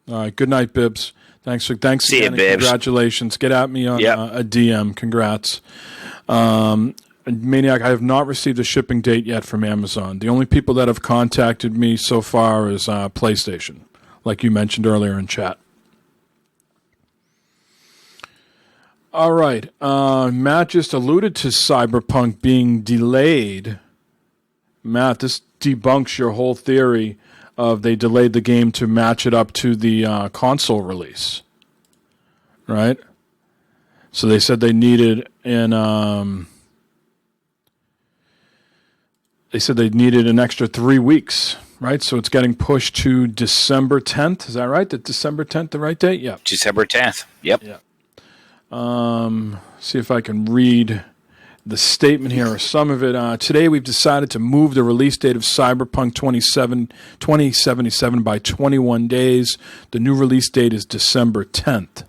All right. Good night, Bibbs. Thanks See again. You, Bibbs. Congratulations. Get at me on a DM. Congrats. Maniac, I have not received a shipping date yet from Amazon. The only people that have contacted me so far is PlayStation, like you mentioned earlier in chat. All right. Matt just alluded to Cyberpunk being delayed. Matt, this debunks your whole theory of they delayed the game to match it up to the console release, right? So they said they needed an extra 3 weeks, right? So it's getting pushed to December 10th. Is that right? Is December 10th the right date? Yeah. December 10th. Yep. Yeah. See if I can read the statement here or some of it. Today we've decided to move the release date of Cyberpunk 2077 by 21 days. The new release date is December 10th.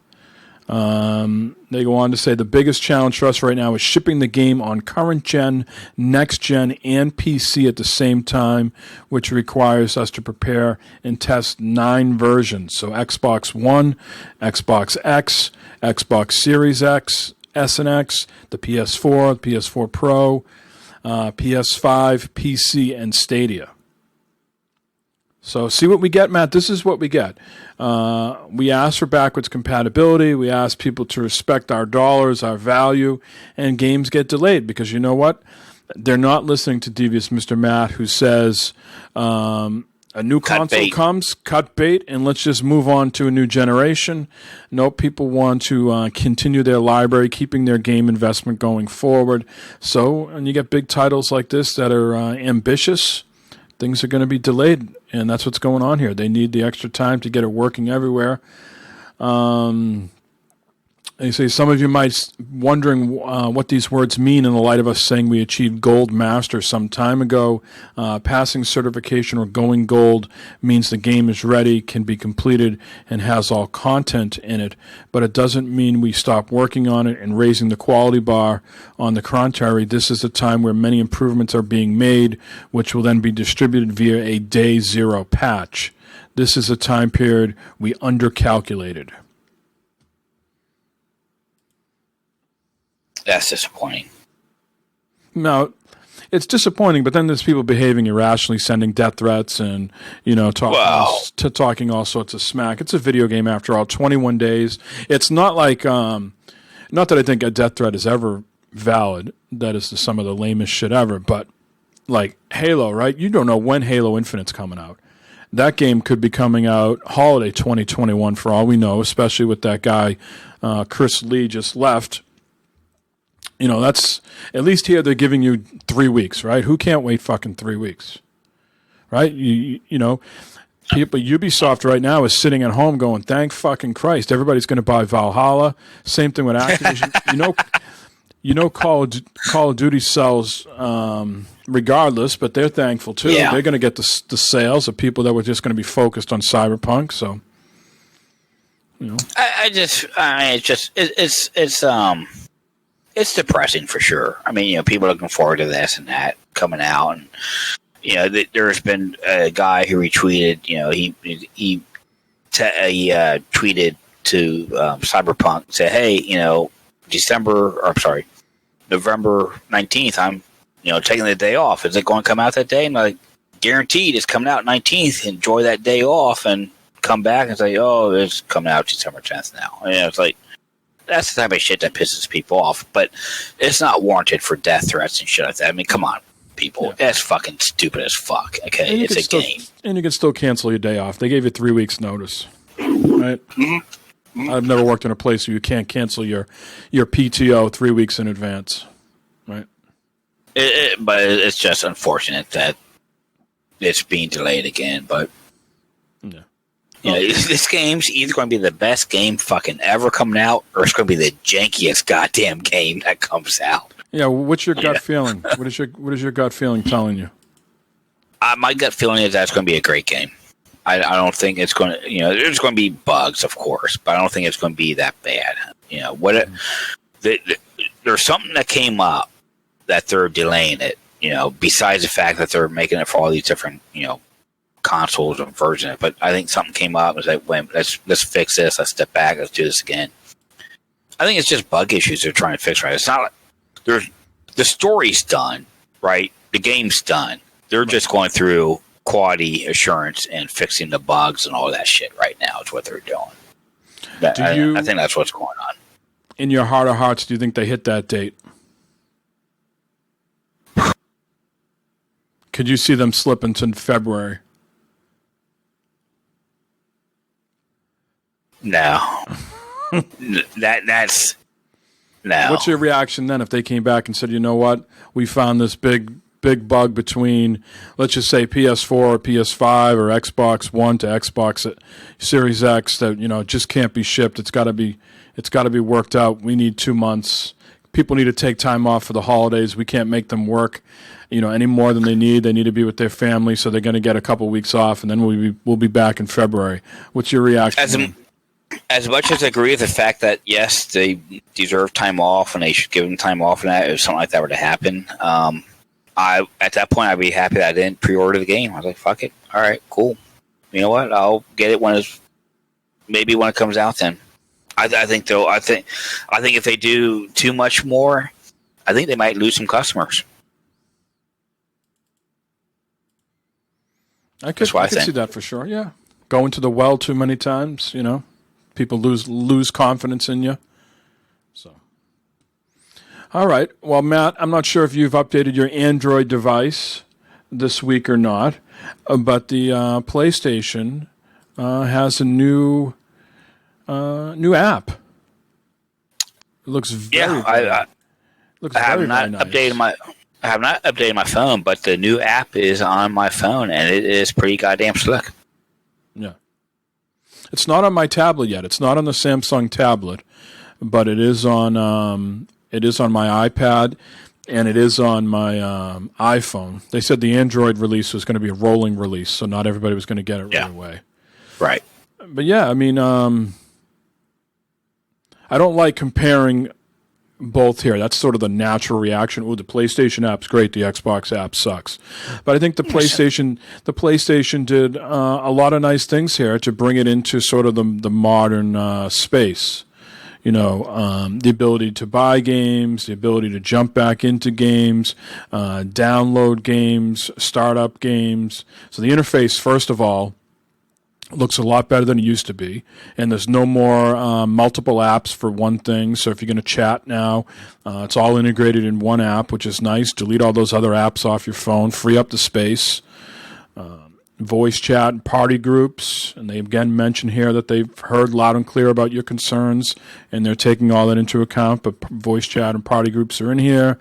They go on to say the biggest challenge for us right now is shipping the game on current gen, next gen, and PC at the same time, which requires us to prepare and test 9 versions. So Xbox One, Xbox X, Xbox Series X, S and X, the PS4, PS4 Pro, PS5, PC, and Stadia. So see what we get, Matt. This is what we get. We ask for backwards compatibility. We ask people to respect our dollars, our value, and games get delayed because you know what? They're not listening to Devious Mr. Matt who says a new console comes, cut bait, and let's just move on to a new generation. No, people want to continue their library, keeping their game investment going forward. So, and you get big titles like this that are ambitious, things are going to be delayed, and that's what's going on here. They need the extra time to get it working everywhere. They say some of you might wondering what these words mean in the light of us saying we achieved Gold Master some time ago. Passing certification or going gold means the game is ready, can be completed, and has all content in it. But it doesn't mean we stop working on it and raising the quality bar. On the contrary, this is a time where many improvements are being made, which will then be distributed via a day zero patch. This is a time period we undercalculated. That's disappointing. No, it's disappointing, but then there's people behaving irrationally, sending death threats and, talking all sorts of smack. It's a video game after all, 21 days. It's not like, not that I think a death threat is ever valid. That is some of the lamest shit ever, but like Halo, right? You don't know when Halo Infinite's coming out. That game could be coming out holiday 2021 for all we know, especially with that guy, Chris Lee just left. You know, that's at least here they're giving you 3 weeks, right? Who can't wait fucking 3 weeks, right? You know, people, Ubisoft right now is sitting at home going, thank fucking Christ, everybody's going to buy Valhalla. Same thing with Activision. you know, Call of Duty sells regardless, but they're thankful too. Yeah. They're going to get the sales of people that were just going to be focused on Cyberpunk. So, you know, it's depressing for sure. I mean, you know, people are looking forward to this and that coming out, and there's been a guy who retweeted. He tweeted to Cyberpunk, say, hey, November 19th, I'm taking the day off. Is it going to come out that day? And like, guaranteed it's coming out 19th. Enjoy that day off and come back and say, oh, it's coming out December 10th now. It's like, that's the type of shit that pisses people off, but it's not warranted for death threats and shit like that. I mean, come on, people. Yeah. That's fucking stupid as fuck. Okay, it's a game. And you can still cancel your day off. They gave you 3 weeks notice, right? Mm-hmm. I've never worked in a place where you can't cancel your PTO 3 weeks in advance, right? But it's just unfortunate that it's being delayed again, but this game's either going to be the best game fucking ever coming out, or it's going to be the jankiest goddamn game that comes out. Yeah, what's your gut feeling? What is your gut feeling telling you? My gut feeling is that it's going to be a great game. I don't think it's going to, there's going to be bugs, of course, but I don't think it's going to be that bad. There's something that came up that they're delaying it. Besides the fact that they're making it for all these different, consoles and versions. But I think something came up and was like, wait, let's fix this. Let's step back. Let's do this again. I think it's just bug issues they're trying to fix. Right? It's not like the story's done. Right? The game's done. They're just going through quality assurance and fixing the bugs and all that shit right now. Is what they're doing. I think that's what's going on. In your heart of hearts, do you think they hit that date? Could you see them slip into February? No. That's no. What's your reaction then if they came back and said, you know what, we found this big bug between, let's just say, PS4 or PS5 or Xbox One to Xbox Series X that just can't be shipped. It's got to be worked out. We need 2 months. People need to take time off for the holidays. We can't make them work any more than they need. They need to be with their family, so they're going to get a couple weeks off, and then we'll be back in February. What's your reaction? As much as I agree with the fact that, yes, they deserve time off and they should give them time off and that, if something like that were to happen, at that point I'd be happy that I didn't pre-order the game. I was like, fuck it. All right, cool. You know what? I'll get it when it comes out then. I think if they do too much more, I think they might lose some customers. I could see that for sure, yeah. Go into the well too many times, people lose confidence in you. So, all right. Well, Matt, I'm not sure if you've updated your Android device this week or not, but the PlayStation has a new app. It looks very I have not updated my phone, but the new app is on my phone, and it is pretty goddamn slick. Yeah. It's not on my tablet yet. It's not on the Samsung tablet, but it is on my iPad, and it is on my iPhone. They said the Android release was going to be a rolling release, so not everybody was going to get it right away. Right. But yeah, I mean, I don't like comparing both here. That's sort of the natural reaction. Oh, the PlayStation app's great. The Xbox app sucks. But I think the PlayStation did a lot of nice things here to bring it into sort of the modern space. The ability to buy games, the ability to jump back into games, download games, start up games. So the interface, first of all, looks a lot better than it used to be, and there's no more multiple apps for one thing. So if you're going to chat now, it's all integrated in one app, which is nice. Delete all those other apps off your phone, free up the space. Voice chat and party groups, and they again mention here that they've heard loud and clear about your concerns, and they're taking all that into account, but voice chat and party groups are in here.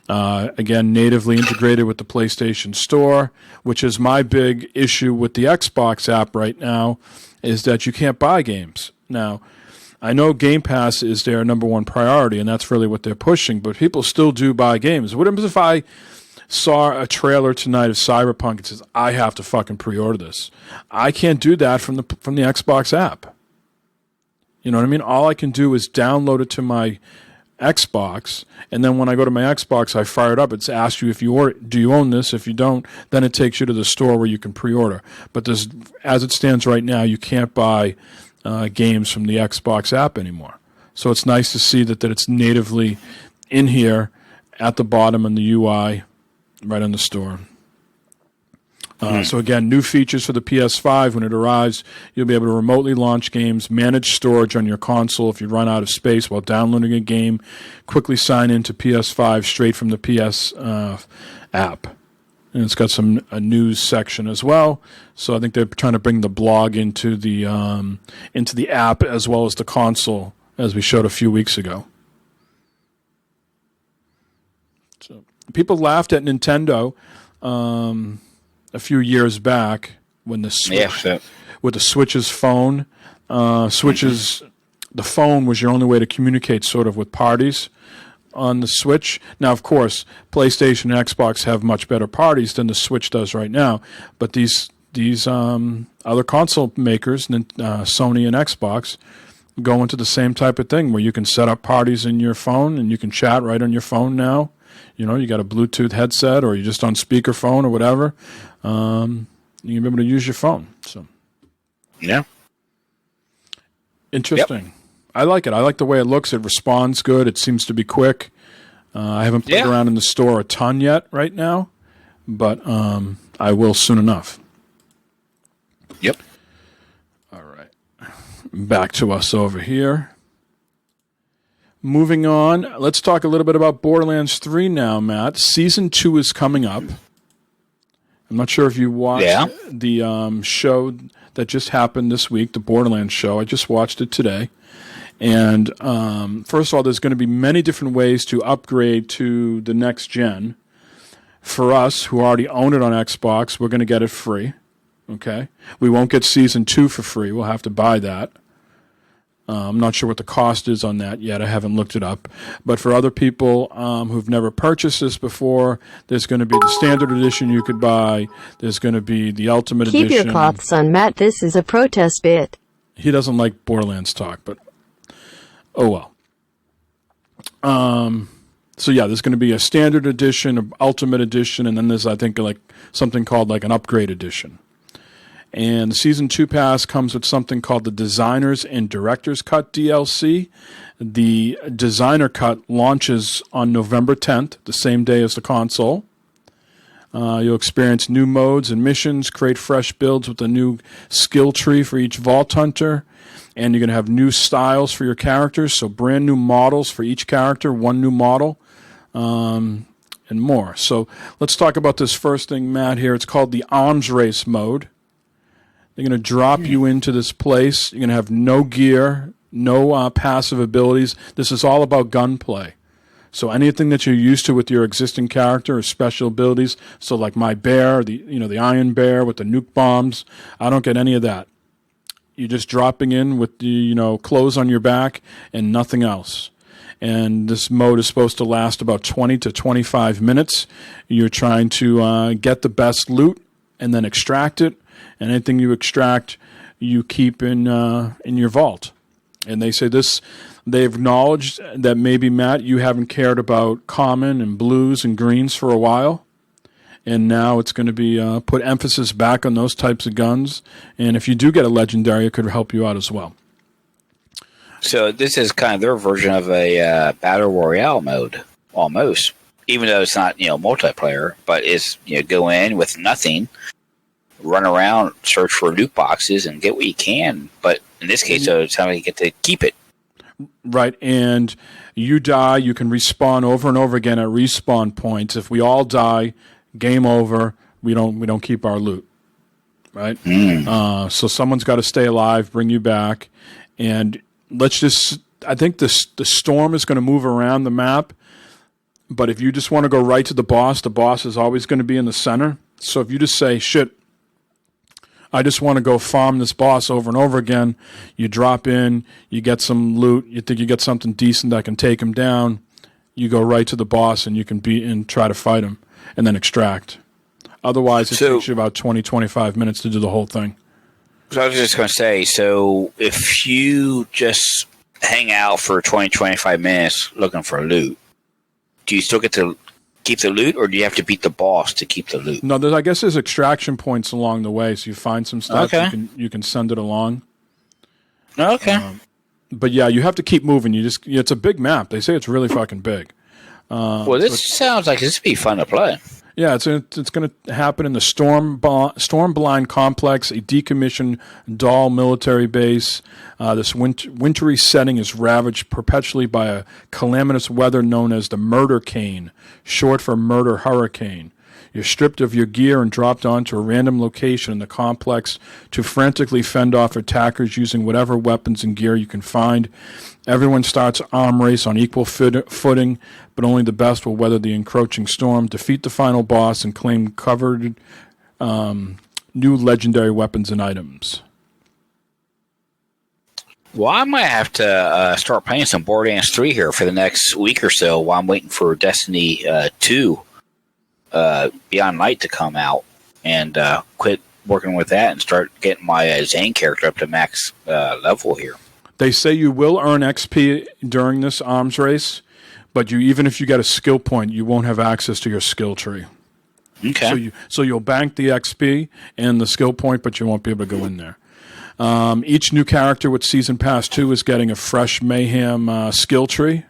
Again, natively integrated with the PlayStation Store, which is my big issue with the Xbox app right now, is that you can't buy games. Now, I know Game Pass is their number one priority, and that's really what they're pushing, but people still do buy games. What happens if I saw a trailer tonight of Cyberpunk and says, I have to fucking pre-order this? I can't do that from the Xbox app. You know what I mean? All I can do is download it to my Xbox, and then when I go to my Xbox, I fire it up. It's asked you if do you own this. If you don't, then it takes you to the store where you can pre-order. But as it stands right now, you can't buy games from the Xbox app anymore. So it's nice to see that it's natively in here at the bottom in the UI, right in the store. So again, new features for the PS5. When it arrives, you'll be able to remotely launch games, manage storage on your console if you run out of space while downloading a game, quickly sign into PS5 straight from the PS app. And it's got a news section as well. So I think they're trying to bring the blog into the app as well as the console, as we showed a few weeks ago. So people laughed at Nintendo a few years back when the Switch, with the Switch's phone, the phone was your only way to communicate sort of with parties on the Switch. Now, of course, PlayStation and Xbox have much better parties than the Switch does right now, but these other console makers, Sony and Xbox, go into the same type of thing where you can set up parties in your phone and you can chat right on your phone now. You got a Bluetooth headset or you're just on speakerphone or whatever. You can be able to use your phone. So, yeah. Interesting. Yep. I like it. I like the way it looks. It responds good. It seems to be quick. I haven't played around in the store a ton yet right now, but I will soon enough. Yep. All right. Back to us over here. Moving on, let's talk a little bit about Borderlands 3 now, Matt. Season 2 is coming up. I'm not sure if you watched the show that just happened this week, the Borderlands show. I just watched it today. And first of all, there's going to be many different ways to upgrade to the next gen. For us, who already own it on Xbox, we're going to get it free. Okay? We won't get Season 2 for free. We'll have to buy that. I'm not sure what the cost is on that yet. I haven't looked it up. But for other people who've never purchased this before, there's going to be the standard edition you could buy. There's going to be the ultimate edition. Keep your cloths on, Matt. This is a protest bit. He doesn't like Borderlands talk, but oh well. So yeah, there's going to be a standard edition, an ultimate edition, and then there's, I think, like something called like an upgrade edition. And the Season 2 Pass comes with something called the Designers and Director's Cut DLC. The Designer Cut launches on November 10th, the same day as the console. You'll experience new modes and missions, create fresh builds with a new skill tree for each Vault Hunter, and you're going to have new styles for your characters, so brand new models for each character, one new model, and more. So let's talk about this first thing, Matt, here. It's called the Arms Race mode. They're going to drop you into this place. You're going to have no gear, no passive abilities. This is all about gunplay. So anything that you're used to with your existing character or special abilities, so like my bear, the Iron Bear with the nuke bombs, I don't get any of that. You're just dropping in with the clothes on your back and nothing else. And this mode is supposed to last about 20 to 25 minutes. You're trying to get the best loot and then extract it. And anything you extract, you keep in your vault. And they say this. They acknowledged that maybe, Matt, you haven't cared about common and blues and greens for a while, and now it's going to be put emphasis back on those types of guns. And if you do get a legendary, it could help you out as well. So this is kind of their version of a battle royale mode, almost. Even though it's not multiplayer, but it's go in with nothing. Run around, search for loot boxes, and get what you can. But in this case, it's how you get to keep it. Right, and you die, you can respawn over and over again at respawn points. If we all die, game over. We don't keep our loot. Right. So someone's got to stay alive, bring you back, and I think the storm is going to move around the map. But if you just want to go right to the boss is always going to be in the center. So if you just say, shit, I just want to go farm this boss over and over again. You drop in, you get some loot, you think you get something decent that can take him down. You go right to the boss and you can beat and try to fight him and then extract. Otherwise, it takes you about 20, 25 minutes to do the whole thing. So I was just going to say, so if you just hang out for 20, 25 minutes looking for loot, do you still get to keep the loot, or do you have to beat the boss to keep the loot? No, I guess there's extraction points along the way, so you find some stuff, you can send it along. Okay. But yeah, you have to keep moving. It's a big map. They say it's really fucking big. Well, this sounds like this would be fun to play. Yeah, it's going to happen in the Stormblind Complex, a decommissioned Dahl military base. This wintry setting is ravaged perpetually by a calamitous weather known as the Murder Cane, short for Murder Hurricane. You're stripped of your gear and dropped onto a random location in the complex to frantically fend off attackers using whatever weapons and gear you can find. Everyone starts arm race on equal footing, but only the best will weather the encroaching storm, defeat the final boss, and claim covered new legendary weapons and items. Well, I might have to start playing some Borderlands 3 here for the next week or so while I'm waiting for Destiny 2 Beyond Light to come out, and quit working with that and start getting my Zane character up to max level here. They say you will earn XP during this arms race, but even if you get a skill point, you won't have access to your skill tree. Okay. So you'll bank the XP and the skill point, but you won't be able to go in there. Each new character with Season Pass 2 is getting a fresh Mayhem skill tree.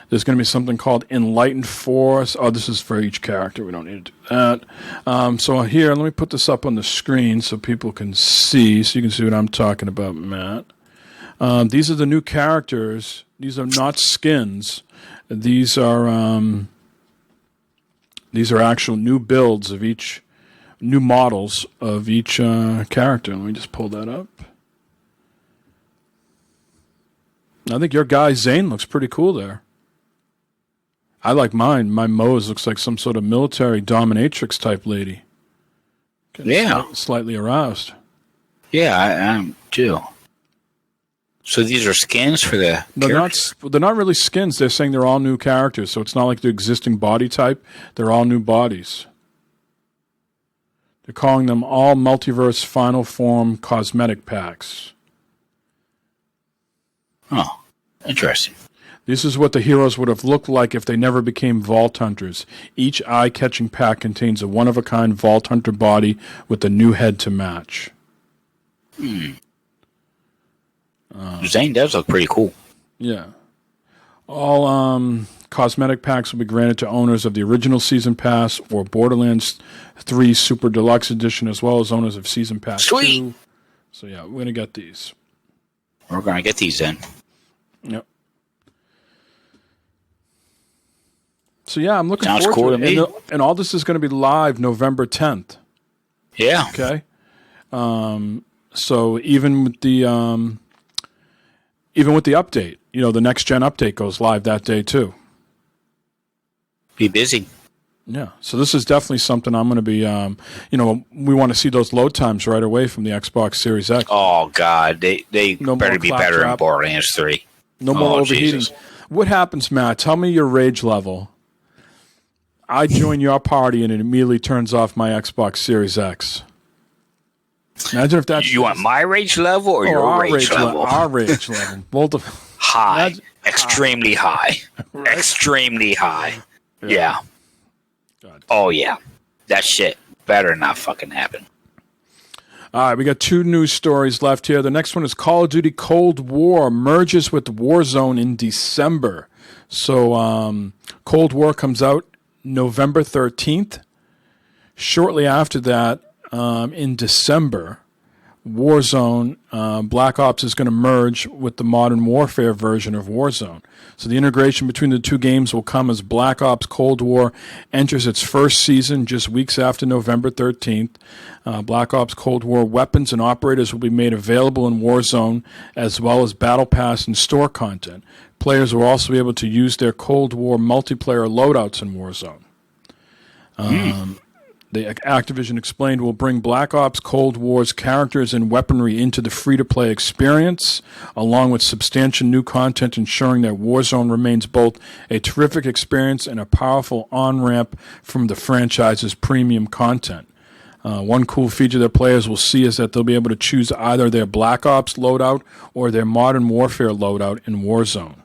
There's going to be something called Enlightened Force. Oh, this is for each character. We don't need to do that. So here, let me put this up on the screen so people can see, so you can see what I'm talking about, Matt. These are the new characters. These are not skins. These are actual new builds of each, new models of each character. Let me just pull that up. I think your guy Zane looks pretty cool there. I like mine. My Moze looks like some sort of military dominatrix type lady. Slightly aroused. Yeah, I am too. So these are skins for the They're not really skins. They're saying they're all new characters, so it's not like the existing body type. They're all new bodies. They're calling them all Multiverse Final Form cosmetic packs. Oh, interesting. This is what the heroes would have looked like if they never became Vault Hunters. Each eye-catching pack contains a one-of-a-kind Vault Hunter body with a new head to match. Zane does look pretty cool. Yeah. All cosmetic packs will be granted to owners of the original Season Pass or Borderlands 3 Super Deluxe Edition, as well as owners of Season Pass 2. So yeah, we're going to get these. We're going to get these then. Yep. So yeah, I'm looking Sounds forward cool to me. And all this is going to be live November 10th. Yeah. Okay. So even with the update, the next gen update goes live that day too. Be busy. Yeah. So this is definitely something I'm going to be. We want to see those load times right away from the Xbox Series X. Oh God, they better be better in Borderlands 3. No more overheating. Jesus. What happens, Matt? Tell me your rage level. I join your party and it immediately turns off my Xbox Series X. Imagine if that's... You want my rage level or your rage level? Our rage level. Both of... High. Extremely high. Right? Extremely high. Yeah. Oh, yeah. That shit better not fucking happen. All right, we got 2 news stories left here. The next one is Call of Duty Cold War merges with Warzone in December. So Cold War comes out November 13th. Shortly after that, in December, Warzone, Black Ops is going to merge with the Modern Warfare version of Warzone. So the integration between the two games will come as Black Ops Cold War enters its first season just weeks after November 13th. Black Ops Cold War weapons and operators will be made available in Warzone, as well as Battle Pass and store content. Players will also be able to use their Cold War multiplayer loadouts in Warzone. The Activision explained will bring Black Ops Cold War's characters and weaponry into the free-to-play experience, along with substantial new content ensuring that Warzone remains both a terrific experience and a powerful on-ramp from the franchise's premium content. One cool feature that players will see is that they'll be able to choose either their Black Ops loadout or their Modern Warfare loadout in Warzone.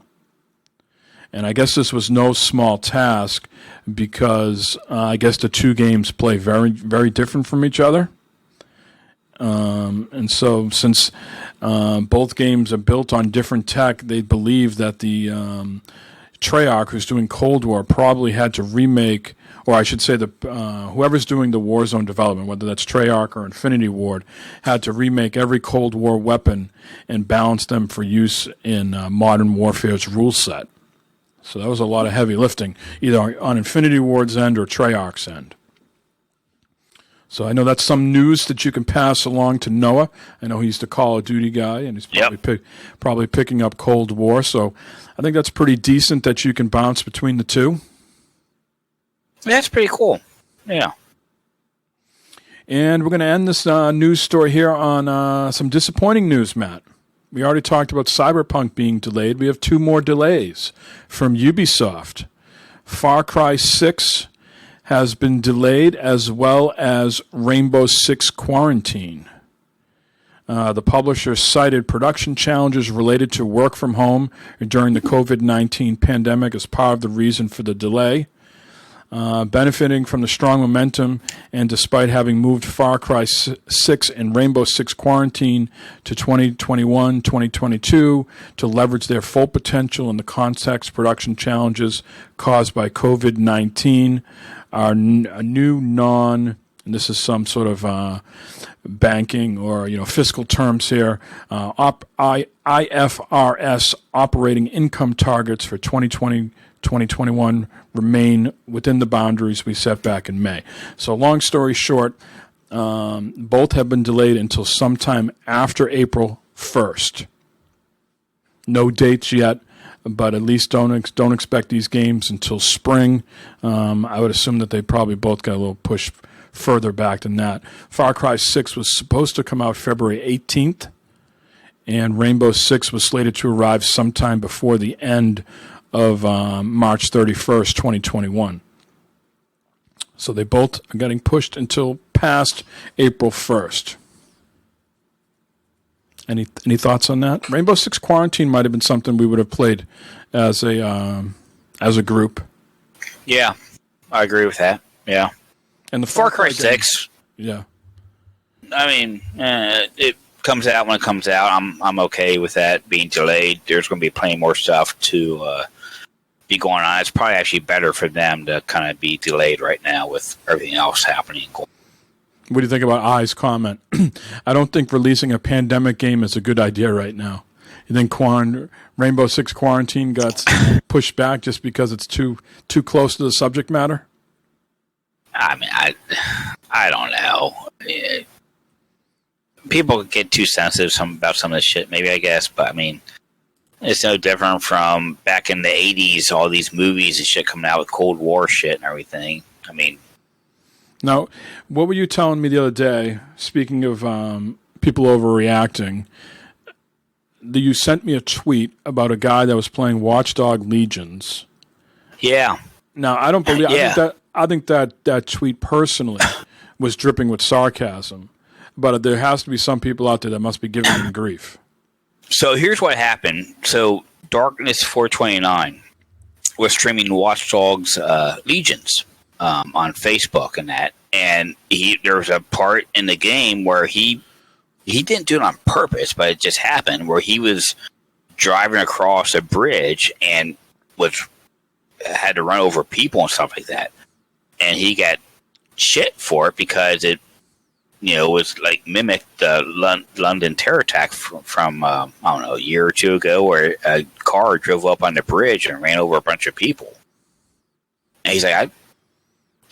And I guess this was no small task because I guess the two games play very, very different from each other. And so since both games are built on different tech, they believe that the Treyarch, who's doing Cold War, probably had to remake, or I should say whoever's doing the Warzone development, whether that's Treyarch or Infinity Ward, had to remake every Cold War weapon and balance them for use in Modern Warfare's rule set. So that was a lot of heavy lifting, either on Infinity Ward's end or Treyarch's end. So I know that's some news that you can pass along to Noah. I know he's the Call of Duty guy, and he's probably picking up Cold War. So I think that's pretty decent that you can bounce between the two. That's pretty cool. Yeah. And we're going to end this news story here on some disappointing news, Matt. We already talked about Cyberpunk being delayed. We have two more delays from Ubisoft. Far Cry 6 has been delayed, as well as Rainbow Six Quarantine. The publisher cited production challenges related to work from home during the COVID-19 pandemic as part of the reason for the delay. Benefiting from the strong momentum, and despite having moved Far Cry 6 and Rainbow Six Quarantine to 2021-2022 to leverage their full potential in the context production challenges caused by COVID-19, are a new and this is some sort of banking or fiscal terms here, IFRS operating income targets for 2020-2021 remain within the boundaries we set back in May. So long story short, both have been delayed until sometime after April 1st. No dates yet, but at least don't expect these games until spring. I would assume that they probably both got a little push further back than that. Far Cry 6 was supposed to come out February 18th, and Rainbow Six was slated to arrive sometime before the end of March 31st, 2021. So they both are getting pushed until past April 1st. Any thoughts on that? Rainbow Six Quarantine might have been something we would have played as a group. Yeah, I agree with that. Yeah. And the Far Cry 6. Yeah. I mean, it comes out when it comes out. I'm okay with that being delayed. There's going to be plenty more stuff to be going on. It's probably actually better for them to kind of be delayed right now with everything else happening. What do you think about I's comment? I don't think releasing a pandemic game is a good idea right now. You think Rainbow Six Quarantine got pushed back just because it's too close to the subject matter? I mean, I don't know. People get too sensitive about some of this shit, maybe, I guess, but I mean, it's no different from back in the 80s, all these movies and shit coming out with Cold War shit and everything. I mean... Now, what were you telling me the other day, speaking of people overreacting, you sent me a tweet about a guy that was playing Watchdog Legions. Yeah. Now, I don't believe... Yeah. I think that tweet personally was dripping with sarcasm, but there has to be some people out there that must be giving him grief. So here's what happened. So Darkness 429 was streaming Watch Dogs Legions on Facebook and that, and there was a part in the game where he didn't do it on purpose, but it just happened where he was driving across a bridge and had to run over people and stuff like that, and he got shit for it because it was like mimicked the London terror attack from I don't know, a year or two ago, where a car drove up on the bridge and ran over a bunch of people. And he's like,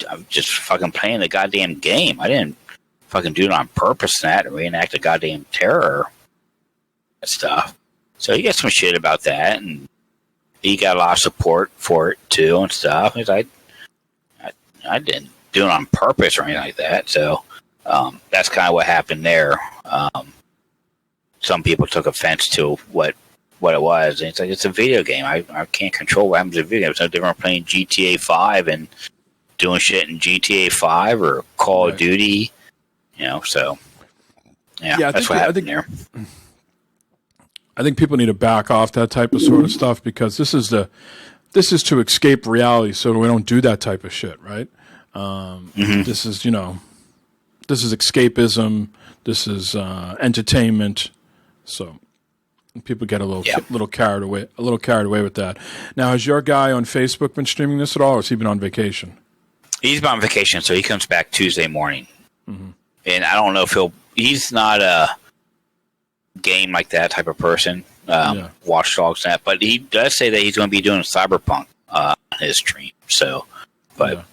I'm just fucking playing the goddamn game. I didn't fucking do it on purpose and reenact the goddamn terror and stuff. So he got some shit about that, and he got a lot of support for it too and stuff. He's like, I didn't do it on purpose or anything like that. So that's kind of what happened there. Some people took offense to what it was. And it's like, it's a video game. I can't control what happens in a video game. It's no different playing GTA 5 and doing shit in GTA 5 or Call of Duty. So yeah, I that's think, what happened there. I think people need to back off that type of sort of stuff because this is to escape reality, so we don't do that type of shit, right? This is this is escapism. This is entertainment. So people get a little carried away with that. Now, has your guy on Facebook been streaming this at all, or has he been on vacation? He's been on vacation, so he comes back Tuesday morning. And I don't know if he's not a game like that type of person, Watch Dogs, that, but he does say that he's going to be doing Cyberpunk on his stream. So, but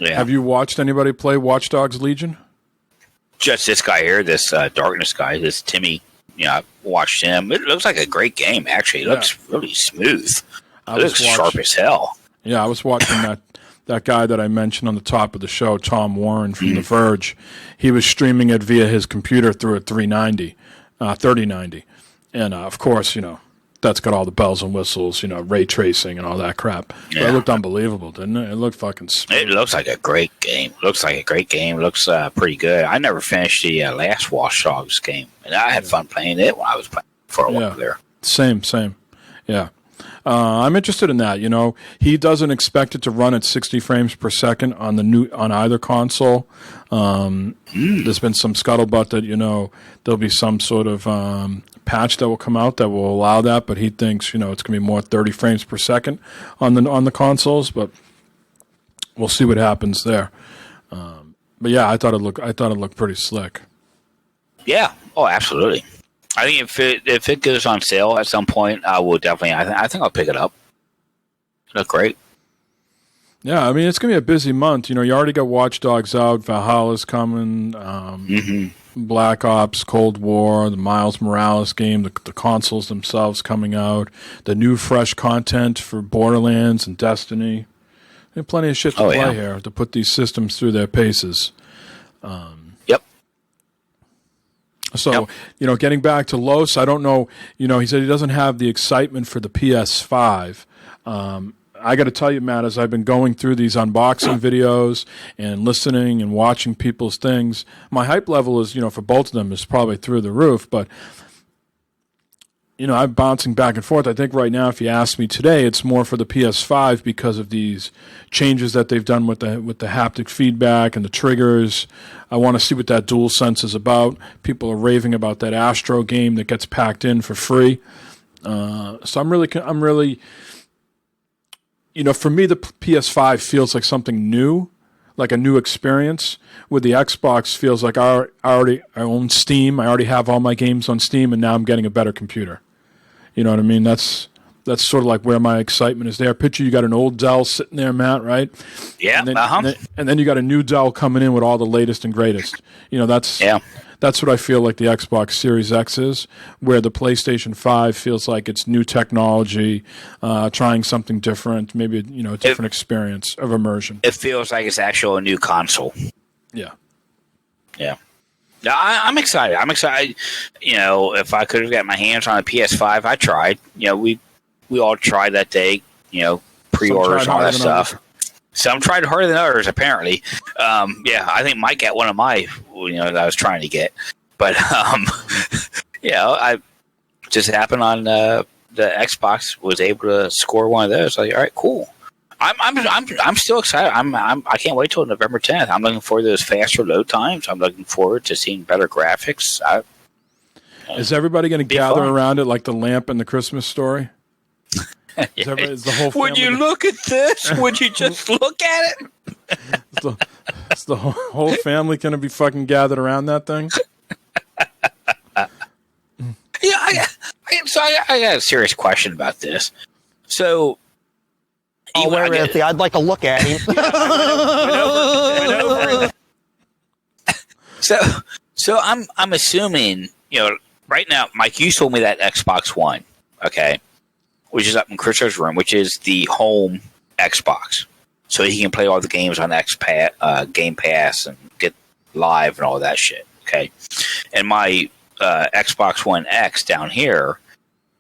have you watched anybody play Watch Dogs Legion? Just this guy here, this Darkness guy, this Timmy. I watched him. It looks like a great game, actually. It looks really smooth. It looks sharp as hell. Yeah, I was watching that guy that I mentioned on the top of the show, Tom Warren from The Verge. He was streaming it via his computer through a 3090. And, of course, that's got all the bells and whistles, ray tracing and all that crap. But it looked unbelievable, didn't it? It looked fucking smooth. It looks like a great game. Looks pretty good. I never finished the last Watch Dogs game, and I had fun playing it when I was playing for a while there. Same. Yeah. I'm interested in that. He doesn't expect it to run at 60 frames per second on either console. There's been some scuttlebutt that there'll be some sort of patch that will come out that will allow that, but he thinks it's going to be more 30 frames per second on the consoles. But we'll see what happens there. But yeah, I thought it looked pretty slick. Yeah. Oh, absolutely. I think if it goes on sale at some point, I will definitely. I think I'll pick it up. It looked great. Yeah, I mean it's gonna be a busy month. You already got Watch Dogs out, Valhalla's coming, Black Ops, Cold War, the Miles Morales game, the consoles themselves coming out, the new fresh content for Borderlands and Destiny. There's plenty of shit to play here to put these systems through their paces. So, getting back to Los, I don't know, he said he doesn't have the excitement for the PS5. I got to tell you, Matt, as I've been going through these unboxing videos and listening and watching people's things, my hype level is, for both of them is probably through the roof, but I'm bouncing back and forth. I think right now, if you ask me today, it's more for the PS5 because of these changes that they've done with the haptic feedback and the triggers. I want to see what that DualSense is about. People are raving about that Astro game that gets packed in for free. So I'm really, for me, the PS5 feels like something new, like a new experience. With the Xbox, feels like I own Steam. I already have all my games on Steam, and now I'm getting a better computer. You know what I mean? That's sort of like where my excitement is there. Picture you got an old Dell sitting there, Matt, right? Yeah. And then you got a new Dell coming in with all the latest and greatest. That's what I feel like the Xbox Series X is, where the PlayStation 5 feels like it's new technology, trying something different, maybe a different experience of immersion. It feels like it's actually a new console. Yeah. I'm excited. If I could have got my hands on a PS5, I tried. We all tried that day. Pre-orders and all that stuff. Some tried harder than others, apparently. I think Mike got one of my, that I was trying to get. But, I just happened on the Xbox, was able to score one of those. Like, all right, cool. I'm still excited. I can't wait till November 10th. I'm looking forward to those faster load times. I'm looking forward to seeing better graphics. Is everybody going to gather around it like the lamp in the Christmas Story? Is the whole family... Would you look at this? Would you just look at it? Is the whole family going to be fucking gathered around that thing? I got a serious question about this. So... Anthony, I'd like to look at him. So I'm assuming, right now, Mike, you sold me that Xbox One, okay, which is up in Chris's room, which is the home Xbox. So he can play all the games on Game Pass and get live and all that shit, okay? And my Xbox One X down here,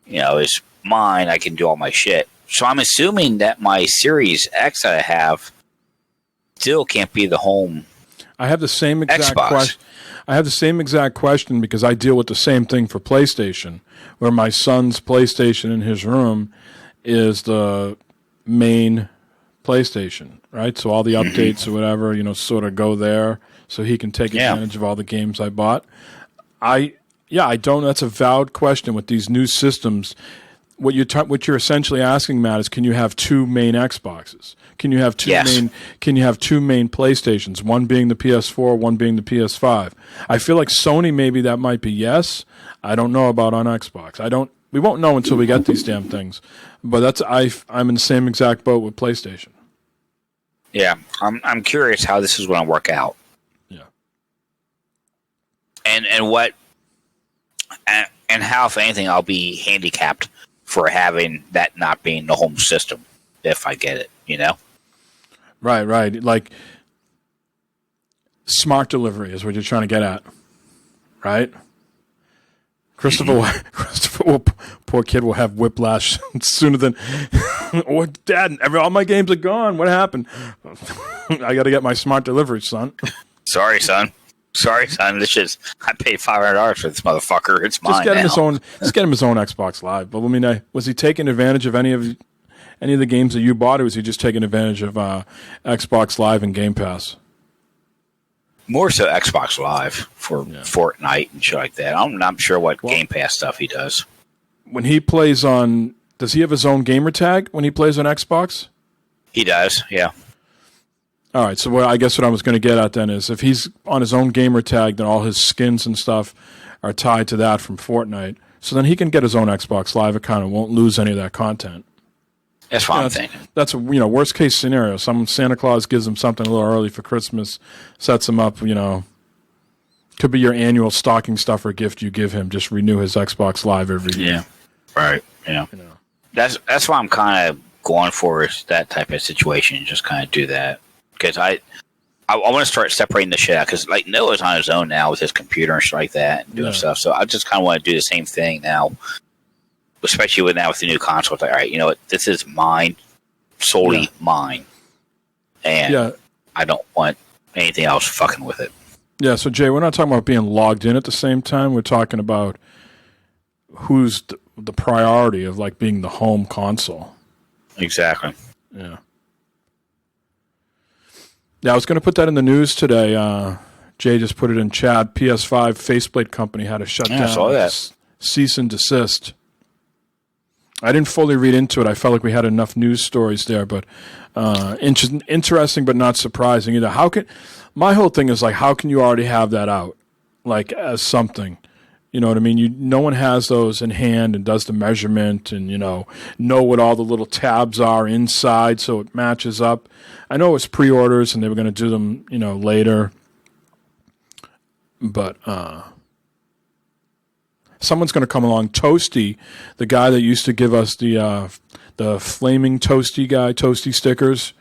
is mine. I can do all my shit. So I'm assuming that my Series X that I have still can't be the home. I have the same exact question. I have the same exact question because I deal with the same thing for PlayStation, where my son's PlayStation in his room is the main PlayStation, right? So all the updates or whatever, sort of go there, so he can take advantage of all the games I bought. I don't. That's a valid question with these new systems. What you're essentially asking, Matt, is can you have two main Xboxes? Can you have two main PlayStations? One being the PS4, one being the PS5. I feel like Sony, maybe that might be yes. I don't know about on Xbox. We won't know until we get these damn things. But I'm in the same exact boat with PlayStation. Yeah, I'm curious how this is going to work out. Yeah. And what and how, if anything, I'll be handicapped for having that not being the home system if I get it, Right. Like smart delivery is what you're trying to get at, right? Christopher, poor kid, will have whiplash sooner than. Oh, Dad, all my games are gone. What happened? I got to get my smart delivery, son. Sorry, son. I paid $500 for this motherfucker. It's mine. Just get him his own Xbox Live. But was he taking advantage of any of the games that you bought, or was he just taking advantage of Xbox Live and Game Pass? More so Xbox Live for Fortnite and shit like that. I'm not sure what Game Pass stuff he does. When he plays on, does he have his own gamer tag when he plays on Xbox? He does, yeah. All right, so I guess what I was going to get at then is if he's on his own gamer tag, then all his skins and stuff are tied to that from Fortnite. So then he can get his own Xbox Live account and won't lose any of that content. That's what I'm thinking. That's a worst case scenario. Santa Claus gives him something a little early for Christmas, sets him up. Could be your annual stocking stuffer gift you give him. Just renew his Xbox Live every year. Yeah, right. That's why I'm kind of going for is that type of situation. Just kind of do that because I want to start separating the shit out because like Noah's on his own now with his computer and shit like that and doing stuff. So I just kind of want to do the same thing now. Especially with the new console, it's like, all right, you know what? This is mine, solely mine, and I don't want anything else fucking with it. Yeah. So Jay, we're not talking about being logged in at the same time. We're talking about who's the priority of like being the home console. Exactly. Yeah. Yeah, I was going to put that in the news today. Jay just put it in chat. PS5 faceplate company had to shut down. I saw that. Cease and desist. I didn't fully read into it. I felt like we had enough news stories there, but interesting but not surprising either. My whole thing is like, how can you already have that out, like as something? You know what I mean? No one has those in hand and does the measurement and know what all the little tabs are inside, so it matches up. I know it was pre-orders and they were going to do them, later, but. Someone's going to come along. Toasty, the guy that used to give us the flaming Toasty stickers.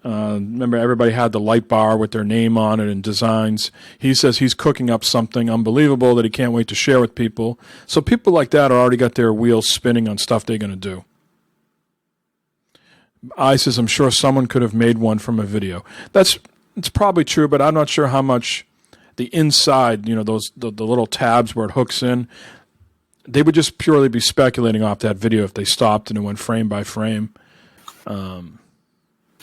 Remember, everybody had the light bar with their name on it and designs. He says he's cooking up something unbelievable that he can't wait to share with people. So people like that already got their wheels spinning on stuff they're going to do. I says, I'm sure someone could have made one from a video. It's probably true, but I'm not sure how much. The inside, those the little tabs where it hooks in, they would just purely be speculating off that video if they stopped and it went frame by frame. Well,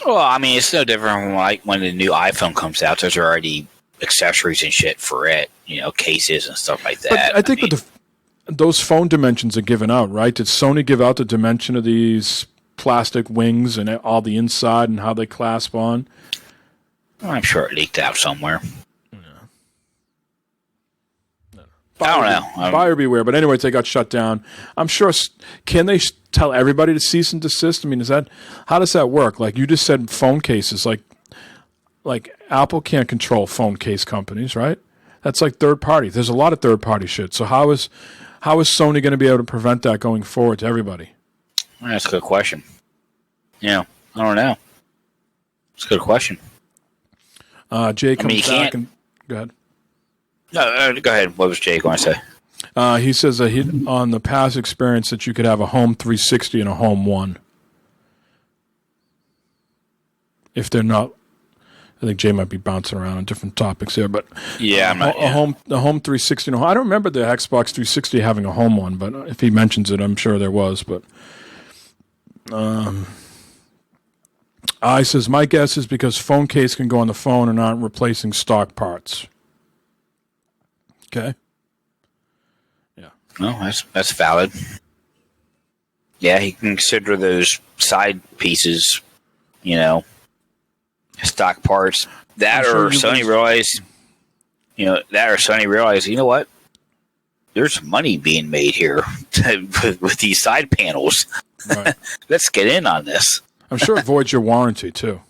I mean, it's no different from like when the new iPhone comes out. There's already accessories and shit for it, cases and stuff like that. But I think those phone dimensions are given out, right? Did Sony give out the dimension of these plastic wings and all the inside and how they clasp on? I'm sure it leaked out somewhere. I don't know. Buyer beware. But anyways, they got shut down. I'm sure. Can they tell everybody to cease and desist? I mean, how does that work? Like you just said, phone cases. Like Apple can't control phone case companies, right? That's like third party. There's a lot of third party shit. So how is Sony going to be able to prevent that going forward to everybody? That's a good question. Yeah, I don't know. It's a good question. Jay comes back and go ahead. No, go ahead. What was Jay going to say? He says that on the past experience that you could have a home 360 and a home 1. If they're not, I think Jay might be bouncing around on different topics here, but yeah, the home 360. No, I don't remember the Xbox 360 having a home one, but if he mentions it, I'm sure there was. But I says my guess is because phone case can go on the phone and aren't replacing stock parts. Okay. Yeah. No, that's valid. Yeah, he can consider those side pieces, stock parts. That or Sony realized, you know what? There's money being made here with these side panels. Right. Let's get in on this. I'm sure it voids your warranty too.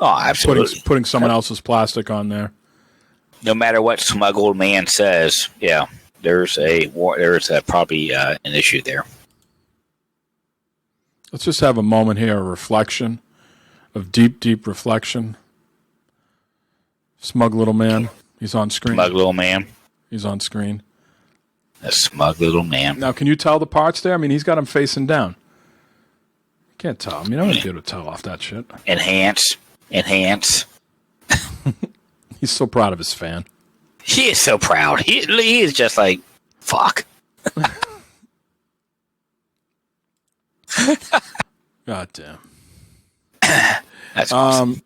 Oh, absolutely. Putting someone else's plastic on there. No matter what smug old man says, yeah, there's probably an issue there. Let's just have a moment here of reflection, of deep, deep reflection. Smug little man. He's on screen. Smug little man. He's on screen. A smug little man. Now, can you tell the parts there? I mean, he's got him facing down. You can't tell. I mean, I wouldn't be able to tell off that shit. Enhance. He's so proud of his fan. He is so proud. He is just like, fuck. God damn. That's awesome.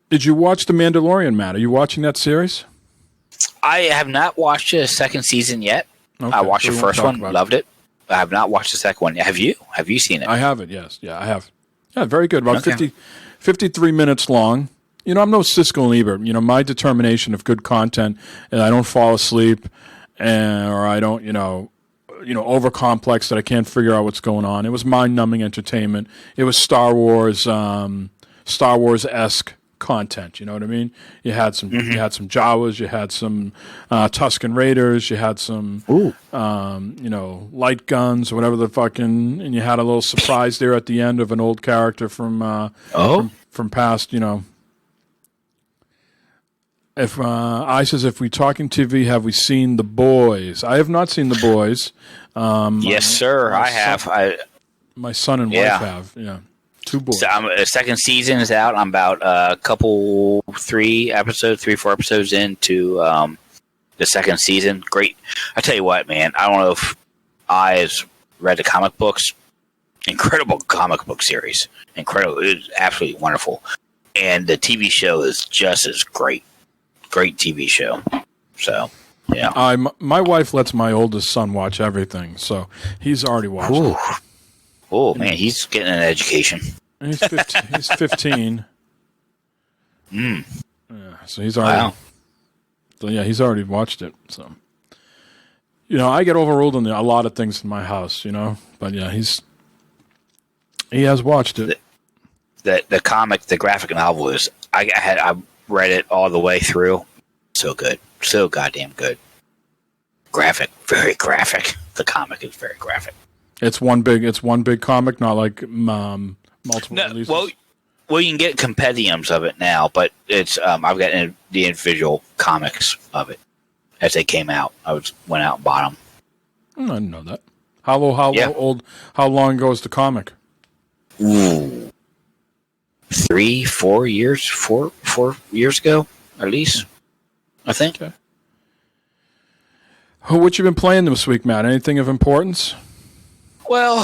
Did you watch The Mandalorian, Matt? Are you watching that series? I have not watched the second season yet. Okay, I watched so the first one, loved it. I have not watched the second one. Have you? Have you seen it? I haven't, yes. Yeah, I have. Yeah, very good. About 53 minutes long. I'm no Siskel and Ebert. My determination of good content, and I don't fall asleep, or I don't, over-complex that I can't figure out what's going on. It was mind-numbing entertainment. It was Star Wars-esque content. You know what I mean? You had some, you had some Jawas, you had some Tusken Raiders, you had some, light guns, or whatever the fucking, and you had a little surprise there at the end of an old character from past, If I says, if we talking TV, have we seen The Boys? I have not seen The Boys. Yes, sir. I have. My son and wife have. Yeah, 2 boys. So, the second season is out. I'm about a couple, 3, 4 episodes into the second season. Great. I tell you what, man. I don't know if I has read the comic books. Incredible comic book series. Incredible. It's absolutely wonderful. And the TV show is just as great. Great TV show. So, yeah. My wife lets my oldest son watch everything, so he's already watched it. Oh, man, he's getting an education. He's 15. He's 15. Yeah, so he's already. Wow. So yeah, he's already watched it. So, I get overruled on a lot of things in my house, but yeah, he has watched it. The comic, the graphic novel is. I read it all the way through. So good. So goddamn good. Graphic. Very graphic. The comic is very graphic. It's one big comic, not like multiple releases. Well, you can get compendiums of it now, but it's I've got the individual comics of it as they came out. Went out and bought them. I didn't know that. How long ago is the comic? Ooh. 4 years, 4 years ago, at least, I think. Okay. What you been playing this week, Matt? Anything of importance? Well,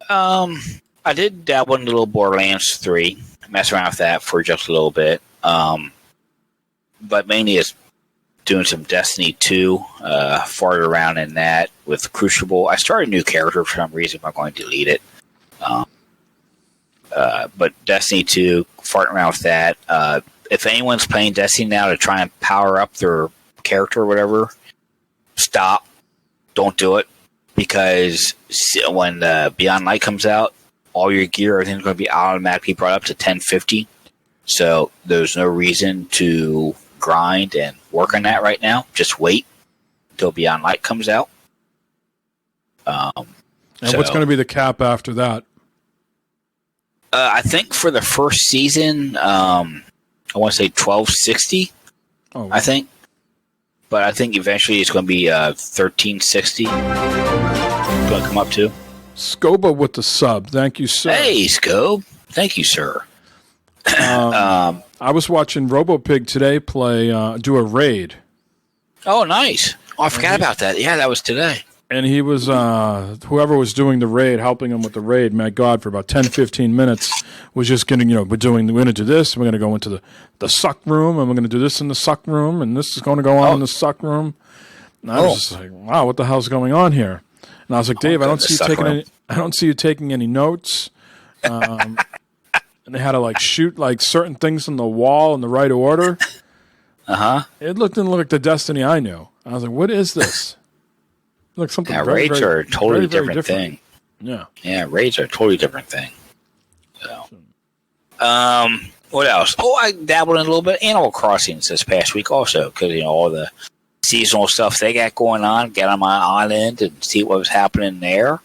I did dabble in a little Borderlands 3, mess around with that for just a little bit, but mainly it's doing some Destiny 2, farted around in that with Crucible. I started a new character for some reason, I'm going to delete it. But Destiny 2, farting around with that. If anyone's playing Destiny now to try and power up their character or whatever, stop. Don't do it. Because when Beyond Light comes out, all your gear, everything's going to be automatically brought up to 1050. So there's no reason to grind and work on that right now. Just wait until Beyond Light comes out. And what's going to be the cap after that? I think for the first season, I want to say 1260. Oh, wow. I think. But I think eventually it's going to be 1360. It's going to come up to. Scoba with the sub. Thank you, sir. Hey, Scob. Thank you, sir. I was watching RoboPig today do a raid. Oh, nice. Oh, I forgot about that. Yeah, that was today. And he was, whoever was doing the raid, helping him with the raid, my God, for about 10, 15 minutes, was just getting, we're going to do this, we're going to go into the suck room, and we're going to do this in the suck room, and this is going to go on in the suck room. And I was just like, wow, what the hell's going on here? And I was like, Dave, I don't see you taking any notes. And they had to shoot certain things on the wall in the right order. It didn't look like the Destiny I knew. I was like, what is this? Like something raids are a totally different thing. Yeah. Yeah, raids are a totally different thing. So, what else? Oh, I dabbled in a little bit of Animal Crossing this past week also, because all the seasonal stuff they got going on. Got on my island and see what was happening there.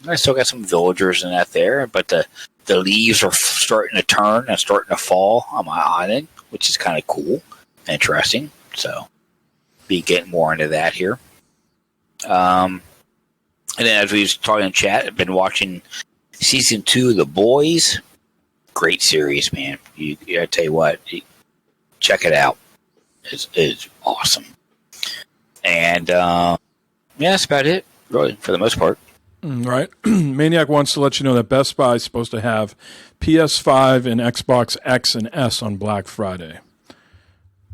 I still got some villagers in that there, but the leaves are starting to turn and starting to fall on my island, which is kind of cool, interesting. So, be getting more into that here. And then as we was talking in chat, I've been watching season 2 of The Boys. Great series, man. I tell you what, check it out. It's awesome. And that's about it, really, for the most part. Right. Maniac wants to let you know that Best Buy is supposed to have PS5 and Xbox X and S on Black Friday.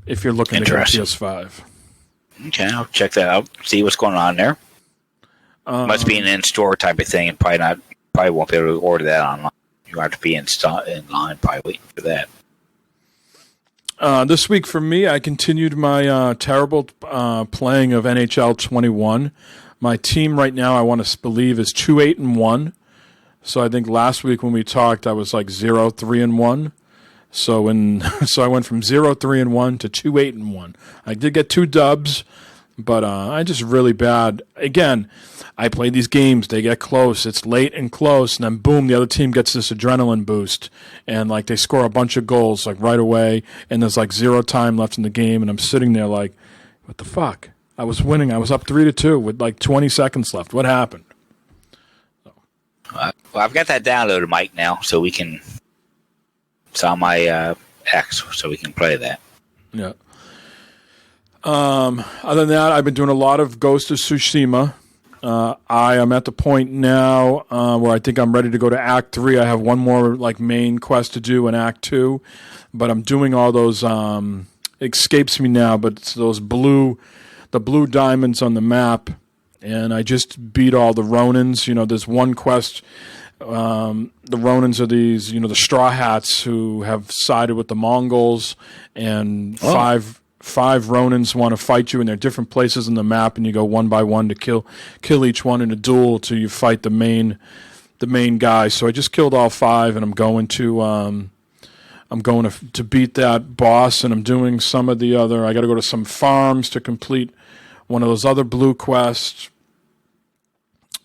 If you're looking to get a PS5. Okay, I'll check that out. See what's going on there. Must be an in-store type of thing, and probably won't be able to order that online. You have to be in line, probably waiting for that. This week for me, I continued my terrible playing of NHL 21. My team right now, I want to believe, is 2-8-1. So I think last week when we talked, I was like 0-3-1. So I went from 0-3-1 to 2-8-1. I did get 2 dubs, but I just really bad. Again, I play these games. They get close. It's late and close, and then boom, the other team gets this adrenaline boost, and they score a bunch of goals right away, and there's 0 time left in the game, and I'm sitting there like, what the fuck? I was winning. I was up 3-2 with 20 seconds left. What happened? Well, I've got that downloaded, Mike, now, so we can. It's on my X, so we can play that. Yeah. Other than that, I've been doing a lot of Ghost of Tsushima. I am at the point now where I think I'm ready to go to Act 3. I have one more main quest to do in Act 2, but I'm doing all those. Escapes me now, but it's those blue diamonds on the map, and I just beat all the Ronins. There's one quest. The Ronins are these, the Straw Hats who have sided with the Mongols, and five Ronins want to fight you, and they're different places in the map, and you go one by one to kill each one in a duel till you fight the main guy. So I just killed all 5, and I'm going to beat that boss, and I'm doing some of the other. I got to go to some farms to complete one of those other blue quests.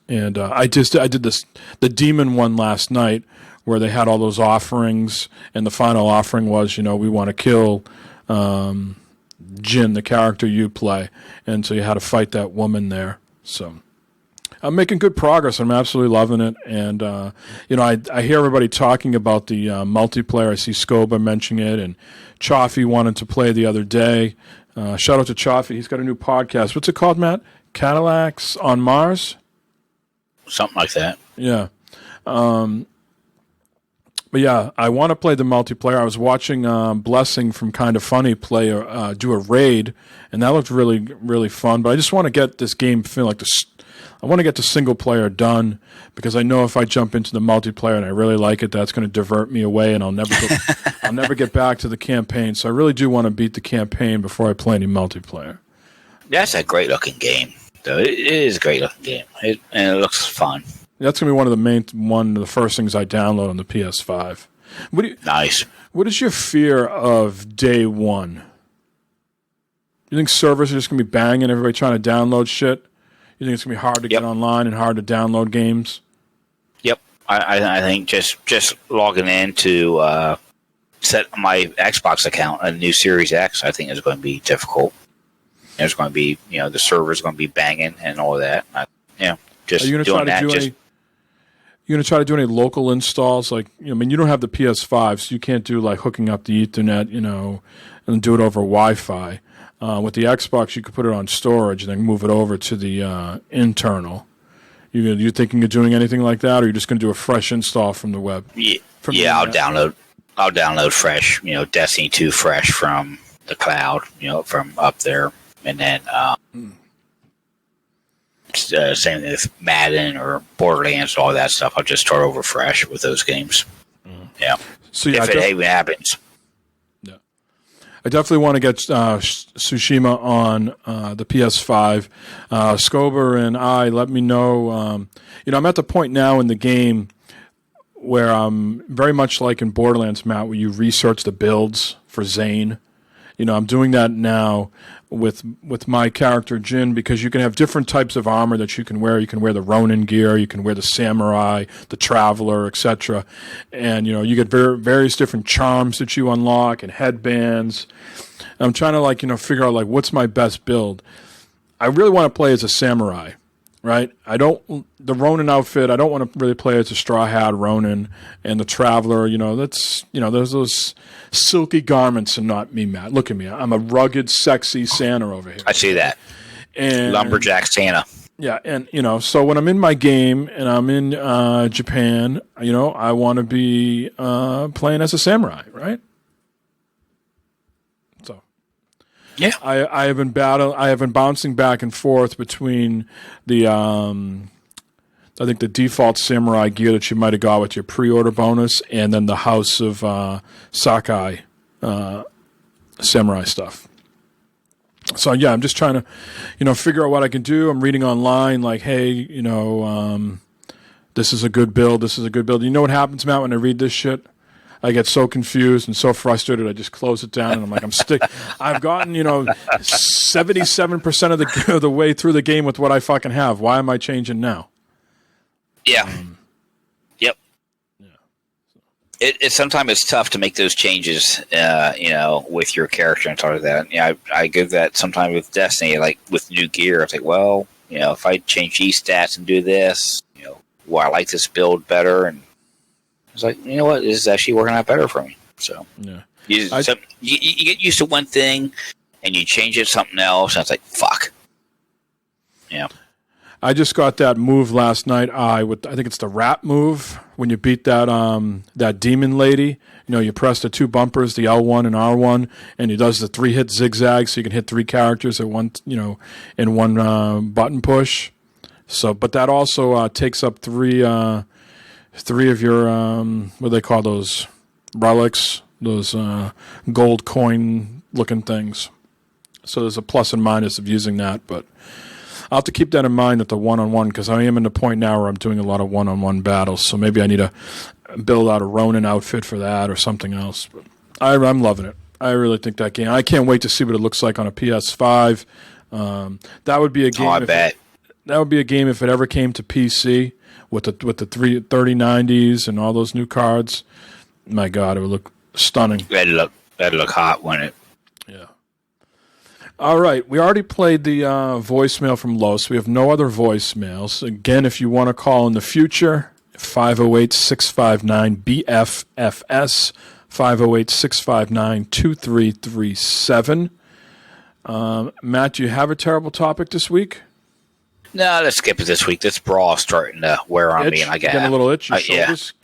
And I did the demon one last night, where they had all those offerings, and the final offering was, we want to kill Jin, the character you play, and so you had to fight that woman there. So I'm making good progress. I'm absolutely loving it, and I hear everybody talking about the multiplayer. I see Scoba mentioning it, and Chaffee wanted to play the other day. Shout out to Chaffee. He's got a new podcast. What's it called, Matt? Cadillacs on Mars? Something like that. Yeah. But yeah, I want to play the multiplayer. I was watching Blessing from Kind of Funny do a raid, and that looked really, really fun. But I just want to get this game I want to get the single player done, because I know if I jump into the multiplayer and I really like it, that's going to divert me away, and I'll never get back to the campaign. So I really do want to beat the campaign before I play any multiplayer. That's a great looking game. So it is a great looking game, and it looks fun. That's going to be one of the first things I download on the PS5. Nice. What is your fear of day one? You think servers are just going to be banging, everybody trying to download shit? You think it's going to be hard to get online and hard to download games? Yep. I think just logging in to set my Xbox account, a new Series X, I think is going to be difficult. There's going to be, the server's going to be banging and all that. Just are you going to doing try to that. You You going to try to do any local installs? Like, I mean, you don't have the PS5, so you can't do like hooking up the Ethernet, and do it over Wi-Fi. With the Xbox, you could put it on storage and then move it over to the internal. You thinking of doing anything like that, or are you just going to do a fresh install from the web? Yeah, I'll download fresh, Destiny 2 fresh from the cloud, from up there, and then same with Madden or Borderlands, all that stuff. I'll just start over fresh with those games. Yeah. So if it even happens. Yeah. I definitely want to get Tsushima on the PS5. Scober and I, let me know. I'm at the point now in the game where I'm very much like in Borderlands, Matt, where you research the builds for Zane. I'm doing that now with my character Jin, because you can have different types of armor that you can wear. You can wear the Ronin gear, you can wear the Samurai, the Traveler, etc. And you get various different charms that you unlock and headbands. And I'm trying to figure out what's my best build. I really want to play as a Samurai, right? The Ronin outfit, I don't want to really play as a Straw Hat Ronin, and the Traveler, there's those silky garments and not me, Matt. Look at me. I'm a rugged, sexy Santa over here. I see that. And Lumberjack Santa. Yeah, and so when I'm in my game and I'm in Japan, I want to be playing as a samurai, right? So yeah, I have been bouncing back and forth between the I think the default samurai gear that you might have got with your pre-order bonus, and then the House of Sakai samurai stuff. So yeah, I'm just trying to, figure out what I can do. I'm reading online, like, hey, this is a good build. This is a good build. You know what happens, Matt, when I read this shit? I get so confused and so frustrated. I just close it down, and I'm like, I've gotten 77% of the way through the game with what I fucking have. Why am I changing now? Yeah. Yep. Yeah. It sometimes it's tough to make those changes, with your character and stuff like that. I give that sometimes with Destiny, like with new gear. I think, well, if I change these stats and do this, I like this build better, and it's like, you know what, this is actually working out better for me. So yeah, you get used to one thing, and you change it to something else, and it's like, fuck. Yeah. I just got that move last night. I think it's the rat move when you beat that demon lady. You press the two bumpers, the L1 and R1, and he does the 3-hit zigzag, so you can hit 3 characters at one, in one button push. So, but that also takes up three of your what do they call those relics, those gold coin looking things. So there's a plus and minus of using that, but I'll have to keep that in mind at the one-on-one, because I am in the point now where I'm doing a lot of one-on-one battles. So maybe I need to build out a Ronin outfit for that or something else. But I'm loving it. I really think that game. I can't wait to see what it looks like on a PS5. That would be a game. Oh, I bet. That would be a game if it ever came to PC with the 3090s and all those new cards. My God, it would look stunning. That'd look hot, wouldn't it? Yeah. All right, we already played the voicemail from Los. We have no other voicemails. Again, if you want to call in the future, 508-659-BFFS, 508-659-2337. Matt, do you have a terrible topic this week? No, let's skip it this week. This brawl starting to wear on me, and I got a little itchy.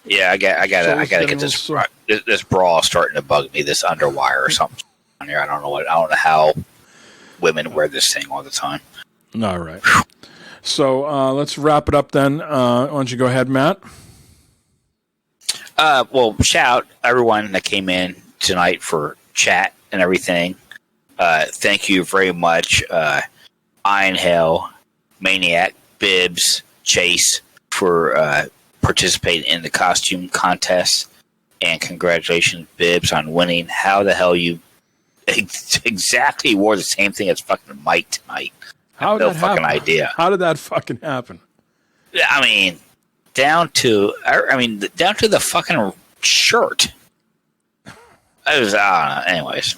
Yeah, I got to get this brawl starting to bug me. This underwire or something on here. I don't know how women wear this thing all the time. All right. So let's wrap it up then. Why don't you go ahead, Matt? Well, shout out everyone that came in tonight for chat and everything. Thank you very much, Iron Hell, Maniac, Bibbs, Chase, for participating in the costume contest. And congratulations, Bibbs, on winning. How the hell you exactly wore the same thing as fucking Mike tonight? How no fucking idea. How did that fucking happen? I mean, down to the fucking shirt. It was, anyways.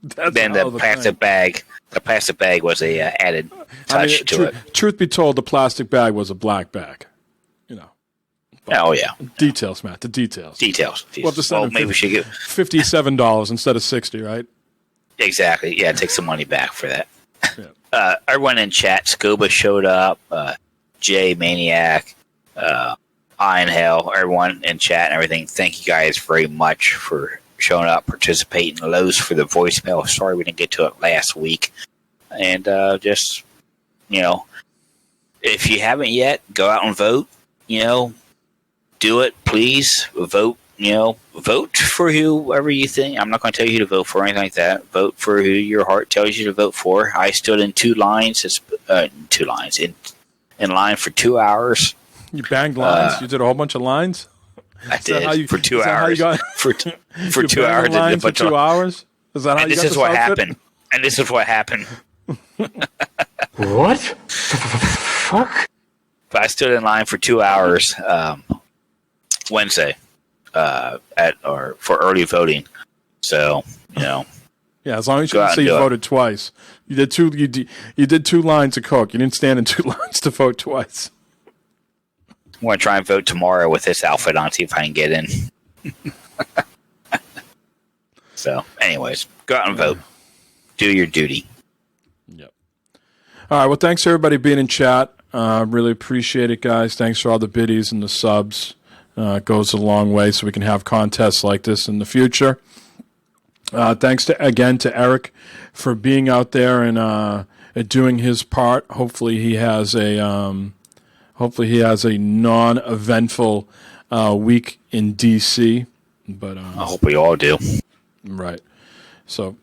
Then the plastic bag. The plastic bag was a added touch to it. Truth be told, the plastic bag was a black bag. Oh, yeah. Details, Matt. The details. Details. Well, just maybe we should get $57 instead of $60, right? Exactly. Yeah, take some money back for that. Yeah. Everyone in chat, Scuba showed up, Jay, Maniac, Iron Hell, everyone in chat and everything. Thank you guys very much for showing up, participating. Lowe's for the voicemail. Sorry we didn't get to it last week. And just, if you haven't yet, go out and vote. Do it, please. Vote. Vote for whoever you think. I'm not going to tell you who to vote for or anything like that. Vote for who your heart tells you to vote for. I stood in two lines in line for 2 hours. You banged lines? You did a whole bunch of lines? I did for 2 hours. For 2 hours. Lines for 2 hours? Is that how you got this what outfit? happened. And this is what happened. What? Fuck? But I stood in line for 2 hours Wednesday for early voting. So, Yeah, as long as you didn't say you voted twice. You did two. You did 2 lines of coke. You didn't stand in 2 lines to vote twice. I'm going to try and vote tomorrow with this outfit on, see if I can get in. So, anyways, go out and vote. Do your duty. Yep. All right. Well, thanks everybody being in chat. Really appreciate it, guys. Thanks for all the biddies and the subs. It goes a long way, so we can have contests like this in the future. Thanks again to Eric for being out there and doing his part. Hopefully he has a non-eventful week in DC. But I hope we all do. Right. So,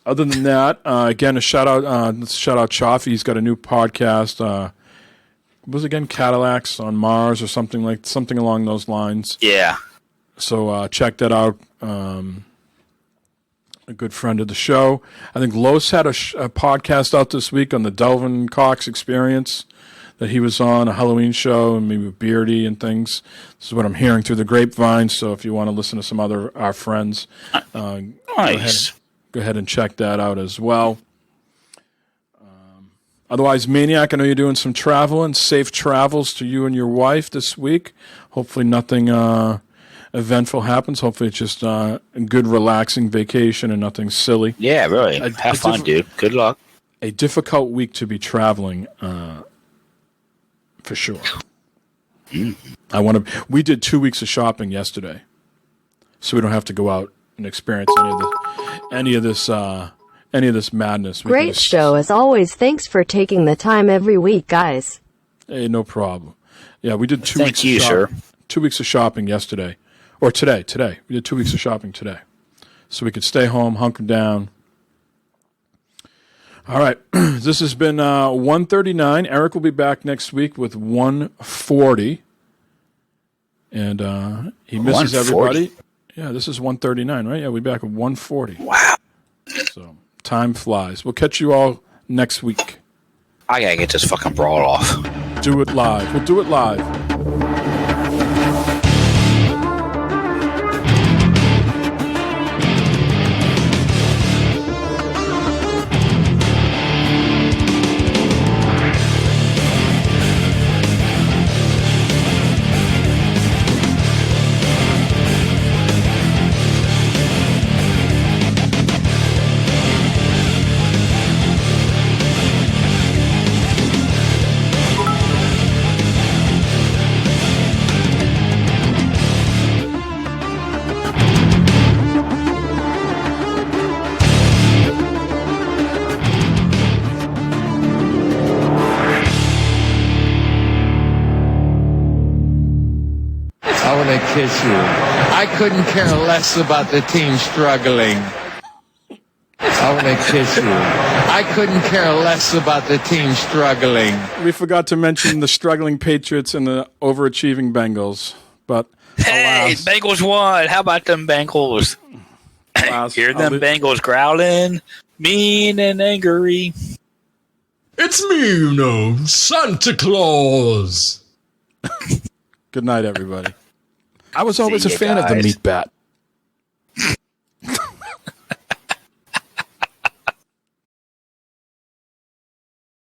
other than that, again, a shout out Chaffee. He's got a new podcast. What was it again? Cadillacs on Mars or something along those lines. Yeah. So check that out. A good friend of the show. I think Los had a podcast out this week on the Delvin Cox experience that he was on, a Halloween show, and maybe with Beardy and things. This is what I'm hearing through the grapevine. So if you want to listen to some other our friends, nice. Go ahead and check that out as well. Otherwise, Maniac, I know you're doing some traveling. Safe travels to you and your wife this week. Hopefully nothing eventful happens. Hopefully it's just a good, relaxing vacation and nothing silly. Yeah, really. Have fun, dude. Good luck. A difficult week to be traveling, for sure. We did 2 weeks of shopping yesterday, so we don't have to go out and experience any of this madness. Great show as always. Thanks for taking the time every week, guys. Hey, no problem. Yeah, we did 2 weeks. Thank you, sir. 2 weeks of shopping yesterday, or today. We did 2 weeks of shopping today, so we could stay home, hunker down. All right, this has been 139. Eric will be back next week with 140, and he misses 140? everybody. Yeah, this is 139, right? Yeah, we'll be back at 140. Wow. So time flies. We'll catch you all next week. I gotta get this fucking brawl off. Do it live. We'll do it live. Kiss you. I couldn't care less about the team struggling. I want to kiss you. I couldn't care less about the team struggling. We forgot to mention the struggling Patriots and the overachieving Bengals, but hey, alas, Bengals won. How about them Bengals? Hear them Bengals growling, mean and angry. It's me, Santa Claus. Good night, everybody. I was always a fan of the meat bat.